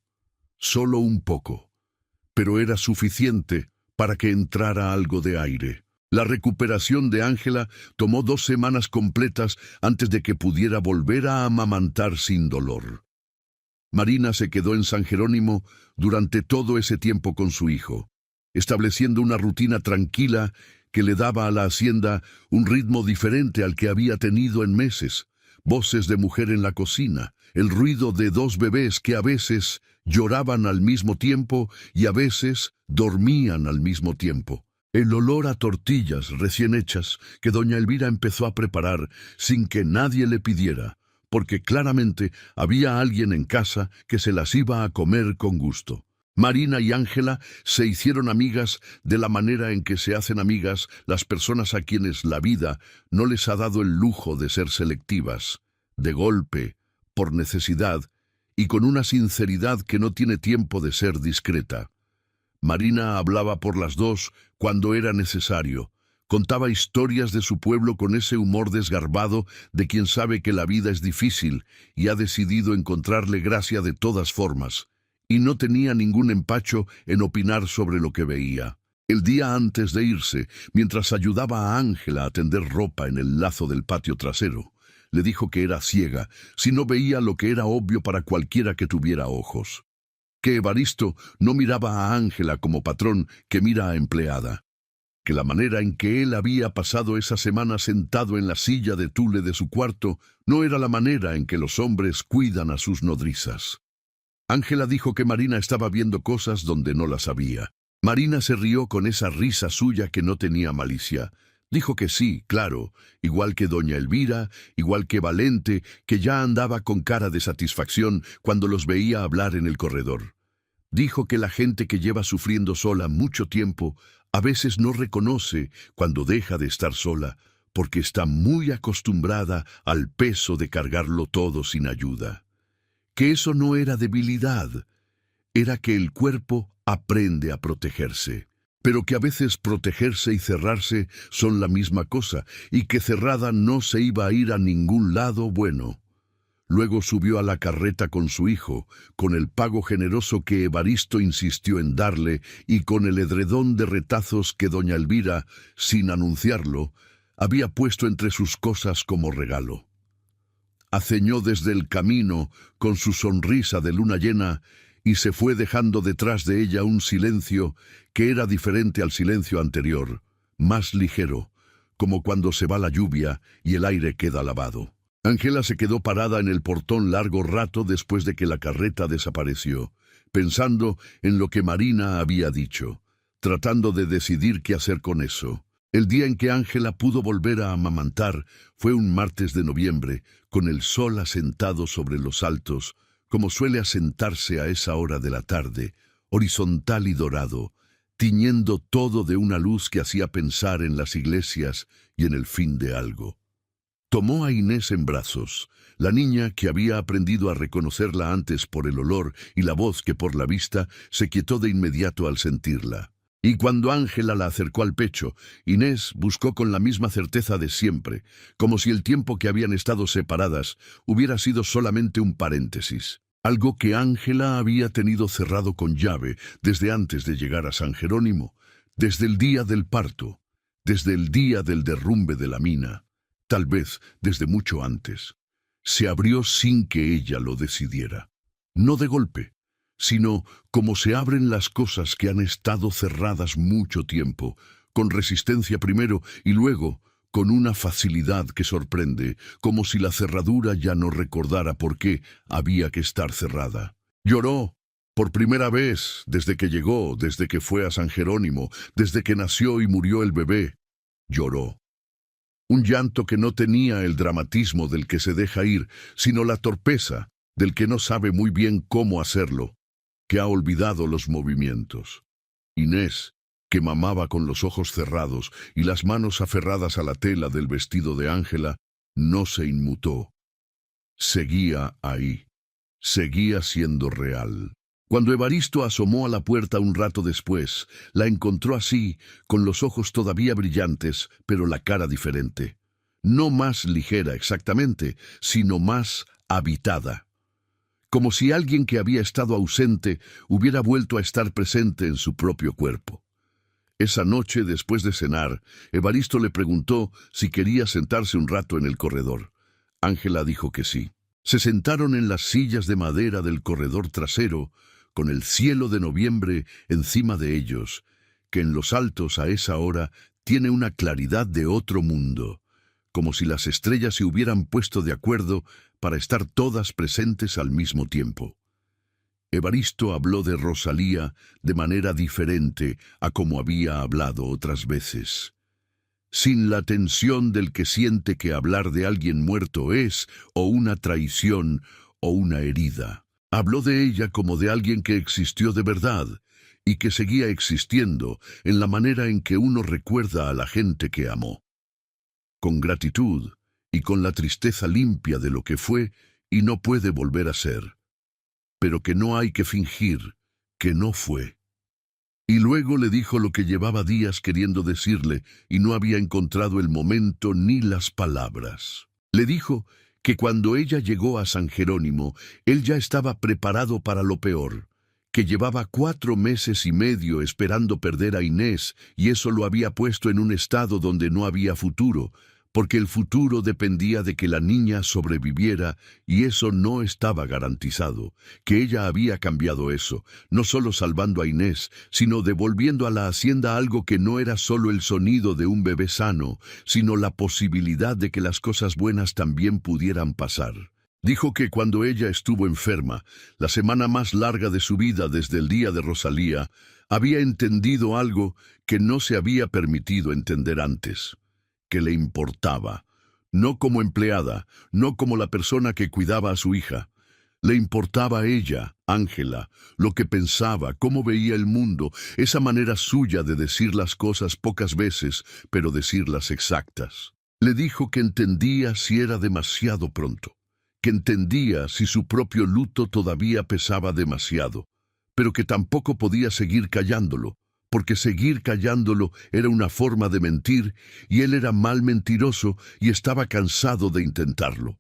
solo un poco, pero era suficiente para que entrara algo de aire. La recuperación de Ángela tomó 2 semanas completas antes de que pudiera volver a amamantar sin dolor. Marina se quedó en San Jerónimo durante todo ese tiempo con su hijo, estableciendo una rutina tranquila que le daba a la hacienda un ritmo diferente al que había tenido en meses. Voces de mujer en la cocina, el ruido de 2 bebés que a veces lloraban al mismo tiempo y a veces dormían al mismo tiempo. El olor a tortillas recién hechas que doña Elvira empezó a preparar sin que nadie le pidiera, porque claramente había alguien en casa que se las iba a comer con gusto. Marina y Ángela se hicieron amigas de la manera en que se hacen amigas las personas a quienes la vida no les ha dado el lujo de ser selectivas, de golpe, por necesidad, y con una sinceridad que no tiene tiempo de ser discreta. Marina hablaba por las 2 cuando era necesario. Contaba historias de su pueblo con ese humor desgarbado de quien sabe que la vida es difícil y ha decidido encontrarle gracia de todas formas, y no tenía ningún empacho en opinar sobre lo que veía. El día antes de irse, mientras ayudaba a Ángela a tender ropa en el lazo del patio trasero, le dijo que era ciega si no veía lo que era obvio para cualquiera que tuviera ojos. Que Evaristo no miraba a Ángela como patrón que mira a empleada, que la manera en que él había pasado esa semana sentado en la silla de tule de su cuarto no era la manera en que los hombres cuidan a sus nodrizas. Ángela dijo que Marina estaba viendo cosas donde no las había. Marina se rió con esa risa suya que no tenía malicia. Dijo que sí, claro, igual que doña Elvira, igual que Valente, que ya andaba con cara de satisfacción cuando los veía hablar en el corredor. Dijo que la gente que lleva sufriendo sola mucho tiempo a veces no reconoce cuando deja de estar sola, porque está muy acostumbrada al peso de cargarlo todo sin ayuda. Que eso no era debilidad, era que el cuerpo aprende a protegerse, pero que a veces protegerse y cerrarse son la misma cosa, y que cerrada no se iba a ir a ningún lado bueno. Luego subió a la carreta con su hijo, con el pago generoso que Evaristo insistió en darle y con el edredón de retazos que doña Elvira, sin anunciarlo, había puesto entre sus cosas como regalo. Aceñó desde el camino con su sonrisa de luna llena y se fue dejando detrás de ella un silencio que era diferente al silencio anterior, más ligero, como cuando se va la lluvia y el aire queda lavado. Ángela se quedó parada en el portón largo rato después de que la carreta desapareció, pensando en lo que Marina había dicho, tratando de decidir qué hacer con eso. El día en que Ángela pudo volver a amamantar fue un martes de noviembre, con el sol asentado sobre los altos, como suele asentarse a esa hora de la tarde, horizontal y dorado, tiñendo todo de una luz que hacía pensar en las iglesias y en el fin de algo. Tomó a Inés en brazos, la niña que había aprendido a reconocerla antes por el olor y la voz que por la vista, se quietó de inmediato al sentirla. Y cuando Ángela la acercó al pecho, Inés buscó con la misma certeza de siempre, como si el tiempo que habían estado separadas hubiera sido solamente un paréntesis. algo que Ángela había tenido cerrado con llave desde antes de llegar a San Jerónimo, desde el día del parto, desde el día del derrumbe de la mina, tal vez desde mucho antes. Se abrió sin que ella lo decidiera. No de golpe, sino como se abren las cosas que han estado cerradas mucho tiempo, con resistencia primero y luego con una facilidad que sorprende, como si la cerradura ya no recordara por qué había que estar cerrada. Lloró, por primera vez, desde que llegó, desde que fue a San Jerónimo, desde que nació y murió el bebé. Lloró. Un llanto que no tenía el dramatismo del que se deja ir, sino la torpeza del que no sabe muy bien cómo hacerlo, que ha olvidado los movimientos. Inés, que mamaba con los ojos cerrados y las manos aferradas a la tela del vestido de Ángela, no se inmutó. Seguía ahí. Seguía siendo real. Cuando Evaristo asomó a la puerta un rato después, la encontró así, con los ojos todavía brillantes, pero la cara diferente. No más ligera exactamente, sino más habitada. Como si alguien que había estado ausente hubiera vuelto a estar presente en su propio cuerpo. Esa noche, después de cenar, Evaristo le preguntó si quería sentarse un rato en el corredor. Ángela dijo que sí. Se sentaron en las sillas de madera del corredor trasero, con el cielo de noviembre encima de ellos, que en los altos a esa hora tiene una claridad de otro mundo, como si las estrellas se hubieran puesto de acuerdo para estar todas presentes al mismo tiempo. Evaristo habló de Rosalía de manera diferente a como había hablado otras veces. Sin la tensión del que siente que hablar de alguien muerto es o una traición o una herida. Habló de ella como de alguien que existió de verdad y que seguía existiendo en la manera en que uno recuerda a la gente que amó. Con gratitud y con la tristeza limpia de lo que fue y no puede volver a ser, pero que no hay que fingir que no fue. Y luego le dijo lo que llevaba días queriendo decirle y no había encontrado el momento ni las palabras. Le dijo que cuando ella llegó a San Jerónimo, él ya estaba preparado para lo peor, que llevaba 4 meses y medio esperando perder a Inés y eso lo había puesto en un estado donde no había futuro, porque el futuro dependía de que la niña sobreviviera y eso no estaba garantizado, que ella había cambiado eso, no solo salvando a Inés, sino devolviendo a la hacienda algo que no era solo el sonido de un bebé sano, sino la posibilidad de que las cosas buenas también pudieran pasar. Dijo que cuando ella estuvo enferma, la semana más larga de su vida desde el día de Rosalía, había entendido algo que no se había permitido entender antes. Que le importaba, no como empleada, no como la persona que cuidaba a su hija. Le importaba a ella, Ángela, lo que pensaba, cómo veía el mundo, esa manera suya de decir las cosas pocas veces, pero decirlas exactas. Le dijo que entendía si era demasiado pronto, que entendía si su propio luto todavía pesaba demasiado, pero que tampoco podía seguir callándolo, porque seguir callándolo era una forma de mentir, y él era mal mentiroso y estaba cansado de intentarlo.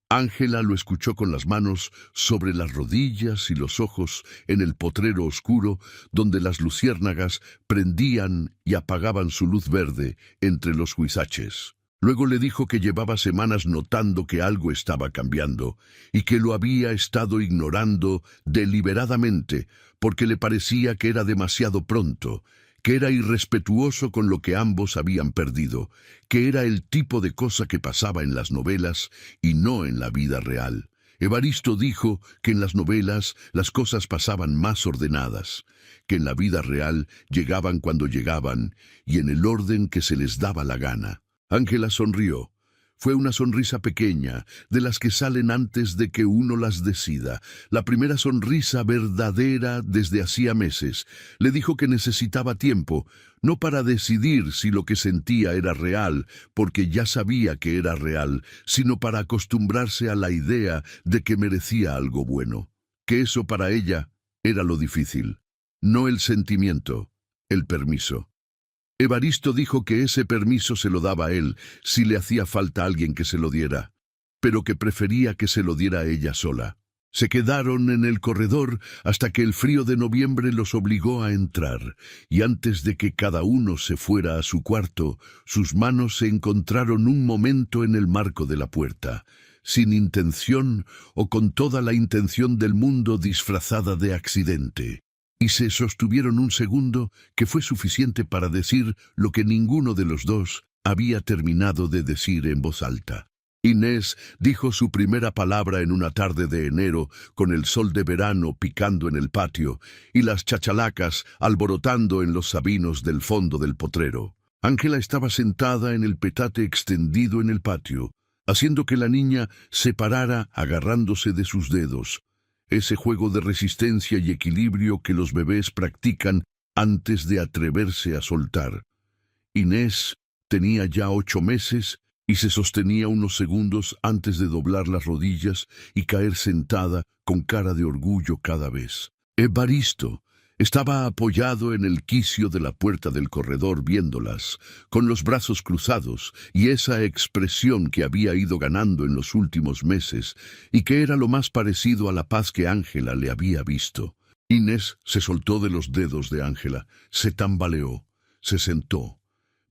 Ángela lo escuchó con las manos sobre las rodillas y los ojos en el potrero oscuro, donde las luciérnagas prendían y apagaban su luz verde entre los huizaches. Luego le dijo que llevaba semanas notando que algo estaba cambiando y que lo había estado ignorando deliberadamente porque le parecía que era demasiado pronto, que era irrespetuoso con lo que ambos habían perdido, que era el tipo de cosa que pasaba en las novelas y no en la vida real. Evaristo dijo que en las novelas las cosas pasaban más ordenadas, que en la vida real llegaban cuando llegaban y en el orden que se les daba la gana. Ángela sonrió. Fue una sonrisa pequeña, de las que salen antes de que uno las decida. La primera sonrisa verdadera desde hacía meses. Le dijo que necesitaba tiempo, no para decidir si lo que sentía era real, porque ya sabía que era real, sino para acostumbrarse a la idea de que merecía algo bueno. Que eso para ella era lo difícil. No el sentimiento, el permiso. Evaristo dijo que ese permiso se lo daba a él si le hacía falta alguien que se lo diera, pero que prefería que se lo diera a ella sola. Se quedaron en el corredor hasta que el frío de noviembre los obligó a entrar, y antes de que cada uno se fuera a su cuarto, sus manos se encontraron un momento en el marco de la puerta, sin intención o con toda la intención del mundo disfrazada de accidente. Y se sostuvieron un segundo que fue suficiente para decir lo que ninguno de los dos había terminado de decir en voz alta. Inés dijo su primera palabra en una tarde de enero, con el sol de verano picando en el patio y las chachalacas alborotando en los sabinos del fondo del potrero. Ángela estaba sentada en el petate extendido en el patio, haciendo que la niña se parara agarrándose de sus dedos, ese juego de resistencia y equilibrio que los bebés practican antes de atreverse a soltar. Inés tenía ya 8 meses y se sostenía unos segundos antes de doblar las rodillas y caer sentada con cara de orgullo cada vez. Evaristo estaba apoyado en el quicio de la puerta del corredor viéndolas, con los brazos cruzados y esa expresión que había ido ganando en los últimos meses y que era lo más parecido a la paz que Ángela le había visto. Inés se soltó de los dedos de Ángela, se tambaleó, se sentó.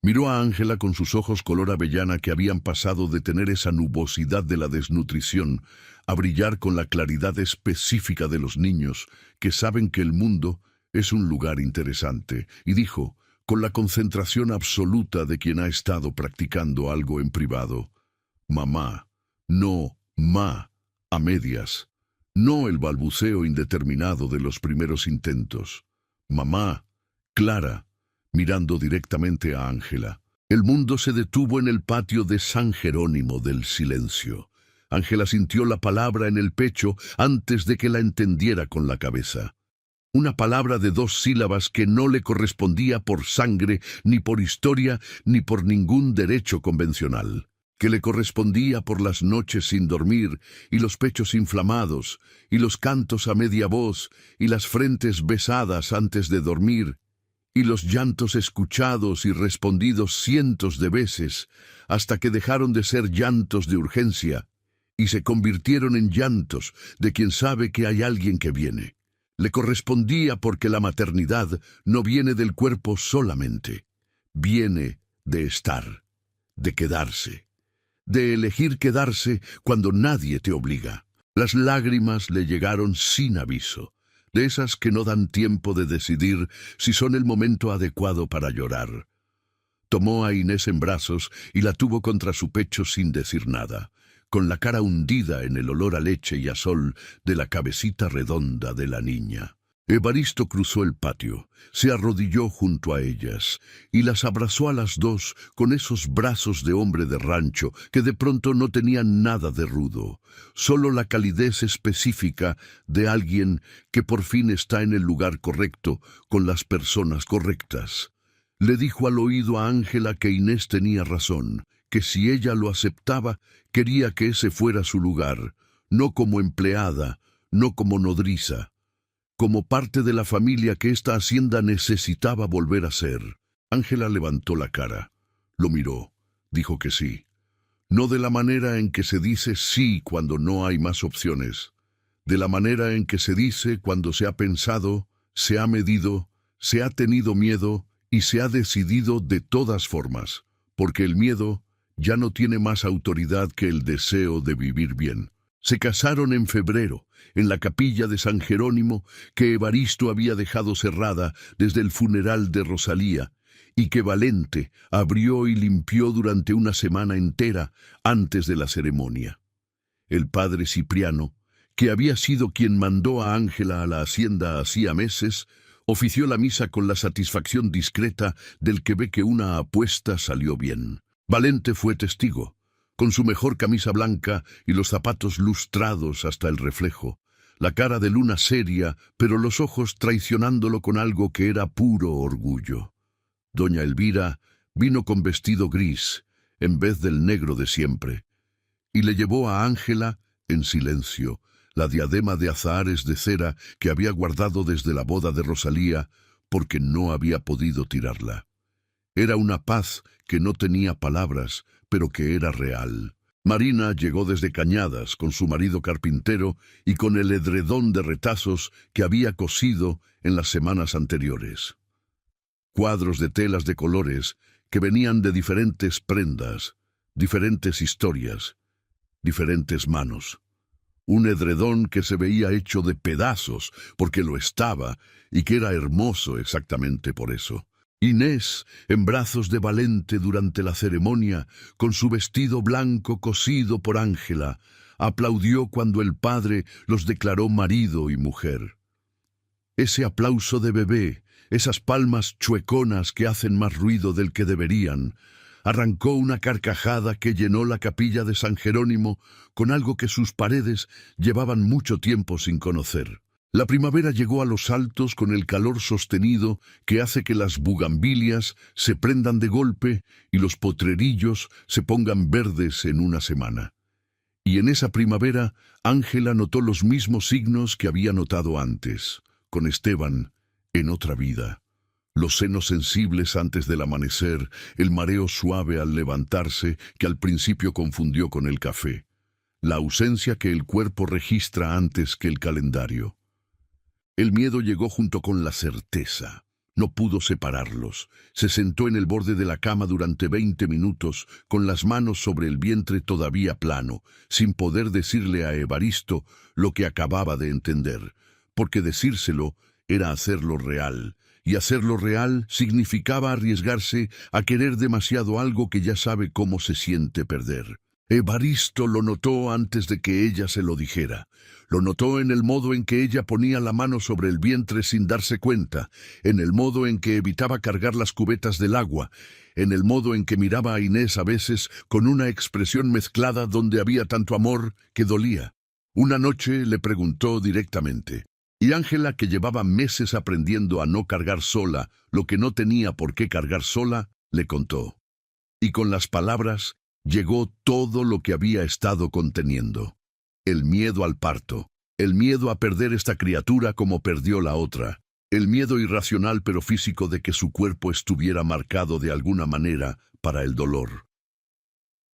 Miró a Ángela con sus ojos color avellana que habían pasado de tener esa nubosidad de la desnutrición a brillar con la claridad específica de los niños que saben que el mundo es un lugar interesante, y dijo, con la concentración absoluta de quien ha estado practicando algo en privado: mamá, no, ma, a medias, no el balbuceo indeterminado de los primeros intentos. Mamá, clara, mirando directamente a Ángela. El mundo se detuvo en el patio de San Jerónimo del Silencio. Ángela sintió la palabra en el pecho antes de que la entendiera con la cabeza. Una palabra de 2 sílabas que no le correspondía por sangre, ni por historia, ni por ningún derecho convencional, que le correspondía por las noches sin dormir, y los pechos inflamados, y los cantos a media voz, y las frentes besadas antes de dormir, y los llantos escuchados y respondidos cientos de veces, hasta que dejaron de ser llantos de urgencia, y se convirtieron en llantos de quien sabe que hay alguien que viene. Le correspondía porque la maternidad no viene del cuerpo solamente, viene de estar, de quedarse, de elegir quedarse cuando nadie te obliga. Las lágrimas le llegaron sin aviso, de esas que no dan tiempo de decidir si son el momento adecuado para llorar. Tomó a Inés en brazos y la tuvo contra su pecho sin decir nada, con la cara hundida en el olor a leche y a sol de la cabecita redonda de la niña. Evaristo cruzó el patio, se arrodilló junto a ellas y las abrazó a las dos con esos brazos de hombre de rancho que de pronto no tenían nada de rudo, solo la calidez específica de alguien que por fin está en el lugar correcto con las personas correctas. Le dijo al oído a Ángela que Inés tenía razón, que si ella lo aceptaba, quería que ese fuera su lugar, no como empleada, no como nodriza, como parte de la familia que esta hacienda necesitaba volver a ser. Ángela levantó la cara, lo miró, dijo que sí. No de la manera en que se dice sí cuando no hay más opciones, de la manera en que se dice cuando se ha pensado, se ha medido, se ha tenido miedo y se ha decidido de todas formas, porque el miedo ya no tiene más autoridad que el deseo de vivir bien. Se casaron en febrero, en la capilla de San Jerónimo, que Evaristo había dejado cerrada desde el funeral de Rosalía, y que Valente abrió y limpió durante una semana entera antes de la ceremonia. El padre Cipriano, que había sido quien mandó a Ángela a la hacienda hacía meses, ofició la misa con la satisfacción discreta del que ve que una apuesta salió bien. Valente fue testigo, con su mejor camisa blanca y los zapatos lustrados hasta el reflejo, la cara de luna seria, pero los ojos traicionándolo con algo que era puro orgullo. Doña Elvira vino con vestido gris, en vez del negro de siempre, y le llevó a Ángela, en silencio, la diadema de azahares de cera que había guardado desde la boda de Rosalía, porque no había podido tirarla. Era una paz que no tenía palabras, pero que era real. Marina llegó desde Cañadas con su marido carpintero y con el edredón de retazos que había cosido en las semanas anteriores. Cuadros de telas de colores que venían de diferentes prendas, diferentes historias, diferentes manos. Un edredón que se veía hecho de pedazos, porque lo estaba, y que era hermoso exactamente por eso. Inés, en brazos de Valente durante la ceremonia, con su vestido blanco cosido por Ángela, aplaudió cuando el padre los declaró marido y mujer. Ese aplauso de bebé, esas palmas chueconas que hacen más ruido del que deberían, arrancó una carcajada que llenó la capilla de San Jerónimo con algo que sus paredes llevaban mucho tiempo sin conocer. La primavera llegó a los altos con el calor sostenido que hace que las bugambilias se prendan de golpe y los potrerillos se pongan verdes en una semana. Y en esa primavera, Ángela notó los mismos signos que había notado antes, con Esteban, en otra vida. Los senos sensibles antes del amanecer, el mareo suave al levantarse que al principio confundió con el café, la ausencia que el cuerpo registra antes que el calendario. El miedo llegó junto con la certeza. No pudo separarlos. Se sentó en el borde de la cama durante 20 minutos, con las manos sobre el vientre todavía plano, sin poder decirle a Evaristo lo que acababa de entender, porque decírselo era hacerlo real, y hacerlo real significaba arriesgarse a querer demasiado algo que ya sabe cómo se siente perder. Evaristo lo notó antes de que ella se lo dijera. Lo notó en el modo en que ella ponía la mano sobre el vientre sin darse cuenta, en el modo en que evitaba cargar las cubetas del agua, en el modo en que miraba a Inés a veces con una expresión mezclada donde había tanto amor que dolía. Una noche le preguntó directamente, y Ángela, que llevaba meses aprendiendo a no cargar sola lo que no tenía por qué cargar sola, le contó. Y con las palabras llegó todo lo que había estado conteniendo. El miedo al parto, el miedo a perder esta criatura como perdió la otra, el miedo irracional pero físico de que su cuerpo estuviera marcado de alguna manera para el dolor.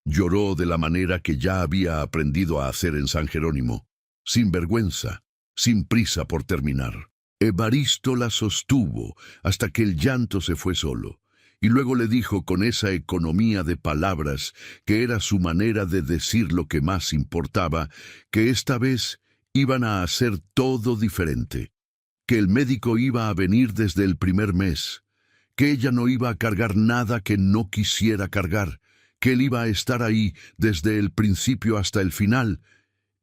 Lloró de la manera que ya había aprendido a hacer en San Jerónimo, sin vergüenza, sin prisa por terminar. Evaristo la sostuvo hasta que el llanto se fue solo. Y luego le dijo con esa economía de palabras, que era su manera de decir lo que más importaba, que esta vez iban a hacer todo diferente, que el médico iba a venir desde el primer mes, que ella no iba a cargar nada que no quisiera cargar, que él iba a estar ahí desde el principio hasta el final,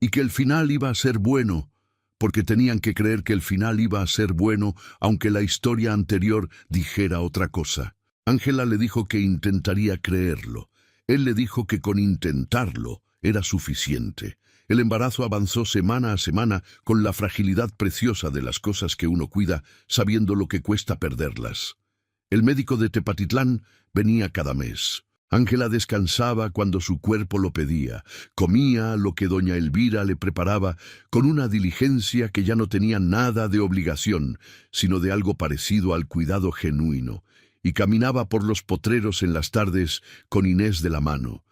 y que el final iba a ser bueno, porque tenían que creer que el final iba a ser bueno, aunque la historia anterior dijera otra cosa. Ángela le dijo que intentaría creerlo. Él le dijo que con intentarlo era suficiente. El embarazo avanzó semana a semana con la fragilidad preciosa de las cosas que uno cuida, sabiendo lo que cuesta perderlas. El médico de Tepatitlán venía cada mes. Ángela descansaba cuando su cuerpo lo pedía, comía lo que doña Elvira le preparaba con una diligencia que ya no tenía nada de obligación, sino de algo parecido al cuidado genuino, y caminaba por los potreros en las tardes con Inés de la mano,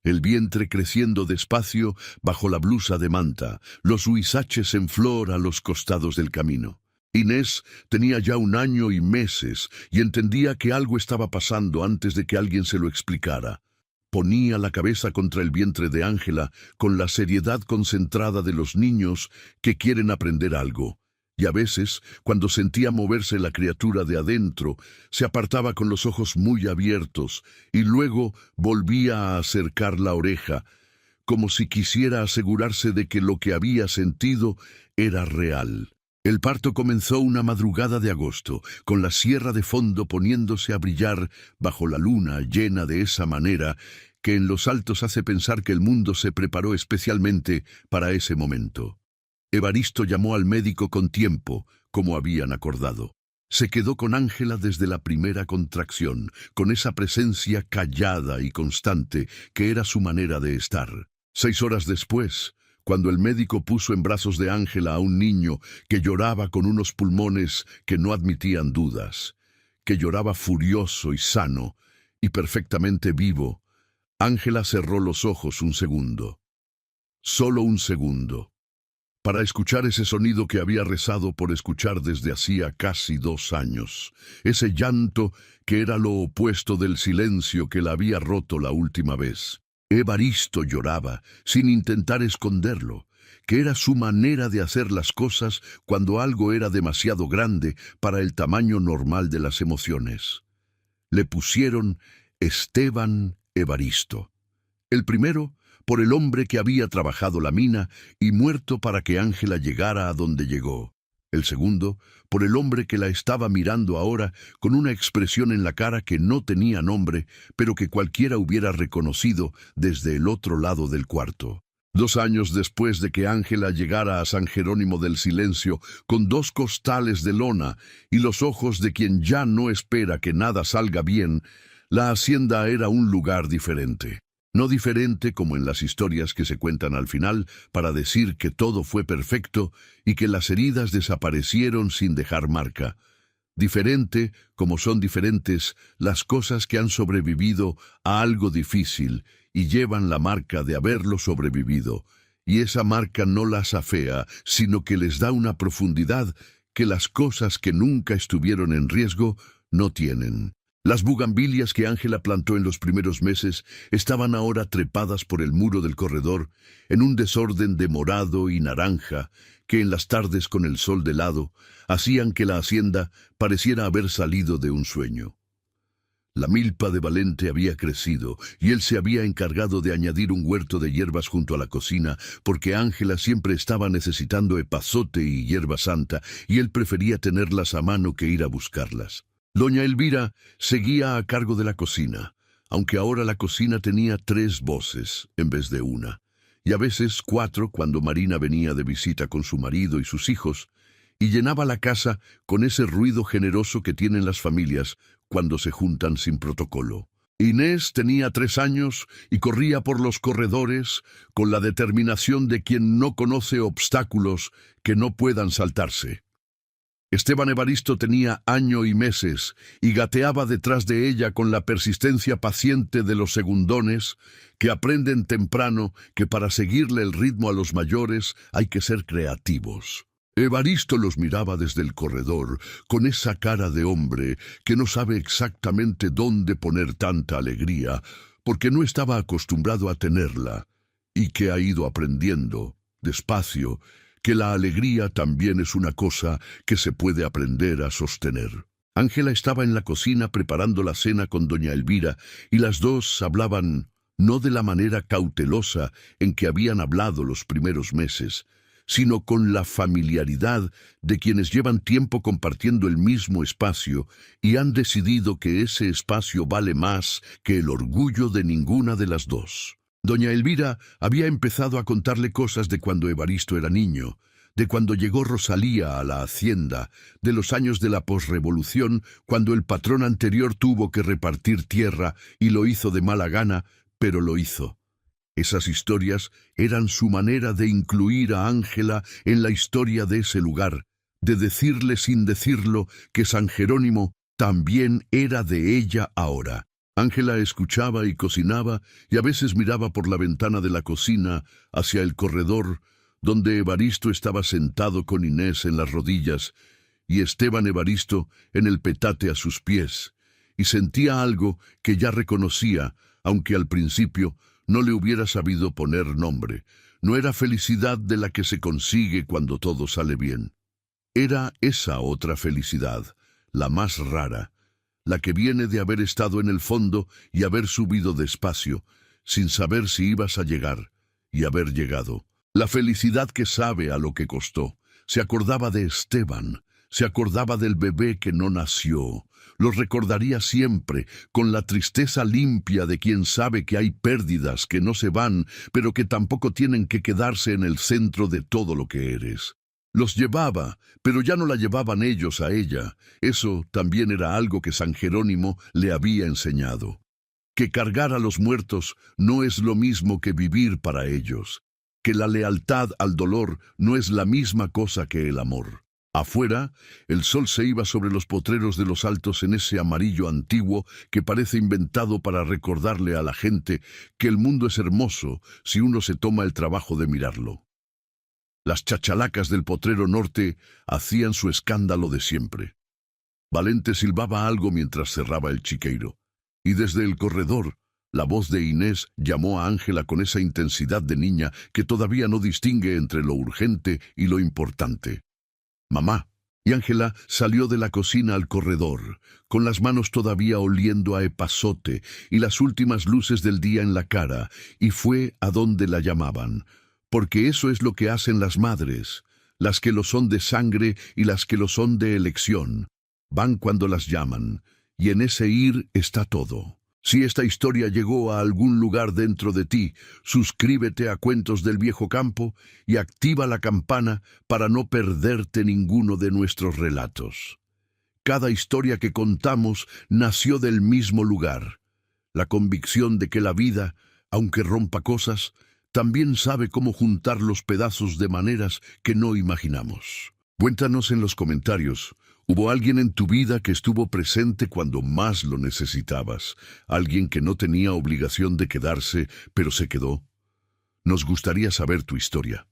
el vientre creciendo despacio bajo la blusa de manta, los huizaches en flor a los costados del camino. Inés tenía ya 1 año y meses y entendía que algo estaba pasando antes de que alguien se lo explicara. Ponía la cabeza contra el vientre de Ángela con la seriedad concentrada de los niños que quieren aprender algo. Y a veces, cuando sentía moverse la criatura de adentro, se apartaba con los ojos muy abiertos y luego volvía a acercar la oreja, como si quisiera asegurarse de que lo que había sentido era real. El parto comenzó una madrugada de agosto, con la sierra de fondo poniéndose a brillar bajo la luna llena de esa manera que en los altos hace pensar que el mundo se preparó especialmente para ese momento. Evaristo llamó al médico con tiempo, como habían acordado. Se quedó con Ángela desde la primera contracción, con esa presencia callada y constante que era su manera de estar. 6 horas después, cuando el médico puso en brazos de Ángela a un niño que lloraba con unos pulmones que no admitían dudas, que lloraba furioso y sano y perfectamente vivo, Ángela cerró los ojos un segundo, solo un segundo, para escuchar ese sonido que había rezado por escuchar desde hacía casi 2 años, ese llanto que era lo opuesto del silencio que la había roto la última vez. Evaristo lloraba, sin intentar esconderlo, que era su manera de hacer las cosas cuando algo era demasiado grande para el tamaño normal de las emociones. Le pusieron Esteban Evaristo. El primero, por el hombre que había trabajado la mina y muerto para que Ángela llegara a donde llegó. El segundo, por el hombre que la estaba mirando ahora con una expresión en la cara que no tenía nombre, pero que cualquiera hubiera reconocido desde el otro lado del cuarto. 2 años después de que Ángela llegara a San Jerónimo del Silencio con 2 costales de lona y los ojos de quien ya no espera que nada salga bien, la hacienda era un lugar diferente. No diferente como en las historias que se cuentan al final para decir que todo fue perfecto y que las heridas desaparecieron sin dejar marca. Diferente como son diferentes las cosas que han sobrevivido a algo difícil y llevan la marca de haberlo sobrevivido. Y esa marca no las afea, sino que les da una profundidad que las cosas que nunca estuvieron en riesgo no tienen. Las bugambilias que Ángela plantó en los primeros meses estaban ahora trepadas por el muro del corredor en un desorden de morado y naranja que en las tardes con el sol de lado hacían que la hacienda pareciera haber salido de un sueño. La milpa de Valente había crecido y él se había encargado de añadir un huerto de hierbas junto a la cocina porque Ángela siempre estaba necesitando epazote y hierba santa y él prefería tenerlas a mano que ir a buscarlas. Doña Elvira seguía a cargo de la cocina, aunque ahora la cocina tenía 3 voces en vez de una, y a veces 4 cuando Marina venía de visita con su marido y sus hijos, y llenaba la casa con ese ruido generoso que tienen las familias cuando se juntan sin protocolo. Inés tenía 3 años y corría por los corredores con la determinación de quien no conoce obstáculos que no puedan saltarse. Esteban Evaristo tenía 1 año y meses y gateaba detrás de ella con la persistencia paciente de los segundones que aprenden temprano que para seguirle el ritmo a los mayores hay que ser creativos. Evaristo los miraba desde el corredor con esa cara de hombre que no sabe exactamente dónde poner tanta alegría porque no estaba acostumbrado a tenerla y que ha ido aprendiendo, despacio, que la alegría también es una cosa que se puede aprender a sostener. Ángela estaba en la cocina preparando la cena con doña Elvira y las dos hablaban no de la manera cautelosa en que habían hablado los primeros meses, sino con la familiaridad de quienes llevan tiempo compartiendo el mismo espacio y han decidido que ese espacio vale más que el orgullo de ninguna de las dos. Doña Elvira había empezado a contarle cosas de cuando Evaristo era niño, de cuando llegó Rosalía a la hacienda, de los años de la posrevolución, cuando el patrón anterior tuvo que repartir tierra y lo hizo de mala gana, pero lo hizo. Esas historias eran su manera de incluir a Ángela en la historia de ese lugar, de decirle sin decirlo que San Jerónimo también era de ella ahora. Ángela escuchaba y cocinaba y a veces miraba por la ventana de la cocina hacia el corredor donde Evaristo estaba sentado con Inés en las rodillas y Esteban Evaristo en el petate a sus pies, y sentía algo que ya reconocía, aunque al principio no le hubiera sabido poner nombre. No era felicidad de la que se consigue cuando todo sale bien. Era esa otra felicidad, la más rara, la que viene de haber estado en el fondo y haber subido despacio, sin saber si ibas a llegar, y haber llegado. La felicidad que sabe a lo que costó. Se acordaba de Esteban, se acordaba del bebé que no nació. Lo recordaría siempre, con la tristeza limpia de quien sabe que hay pérdidas que no se van, pero que tampoco tienen que quedarse en el centro de todo lo que eres. Los llevaba, pero ya no la llevaban ellos a ella. Eso también era algo que San Jerónimo le había enseñado. Que cargar a los muertos no es lo mismo que vivir para ellos. Que la lealtad al dolor no es la misma cosa que el amor. Afuera, el sol se iba sobre los potreros de los altos en ese amarillo antiguo que parece inventado para recordarle a la gente que el mundo es hermoso si uno se toma el trabajo de mirarlo. Las chachalacas del potrero norte hacían su escándalo de siempre. Valente silbaba algo mientras cerraba el chiqueiro, y desde el corredor, la voz de Inés llamó a Ángela con esa intensidad de niña que todavía no distingue entre lo urgente y lo importante. «Mamá». Y Ángela salió de la cocina al corredor, con las manos todavía oliendo a epazote y las últimas luces del día en la cara, y fue a donde la llamaban, porque eso es lo que hacen las madres, las que lo son de sangre y las que lo son de elección. Van cuando las llaman, y en ese ir está todo. Si esta historia llegó a algún lugar dentro de ti, suscríbete a Cuentos del Viejo Campo y activa la campana para no perderte ninguno de nuestros relatos. Cada historia que contamos nació del mismo lugar, la convicción de que la vida, aunque rompa cosas, también sabe cómo juntar los pedazos de maneras que no imaginamos. Cuéntanos en los comentarios. ¿Hubo alguien en tu vida que estuvo presente cuando más lo necesitabas? ¿Alguien que no tenía obligación de quedarse, pero se quedó? Nos gustaría saber tu historia.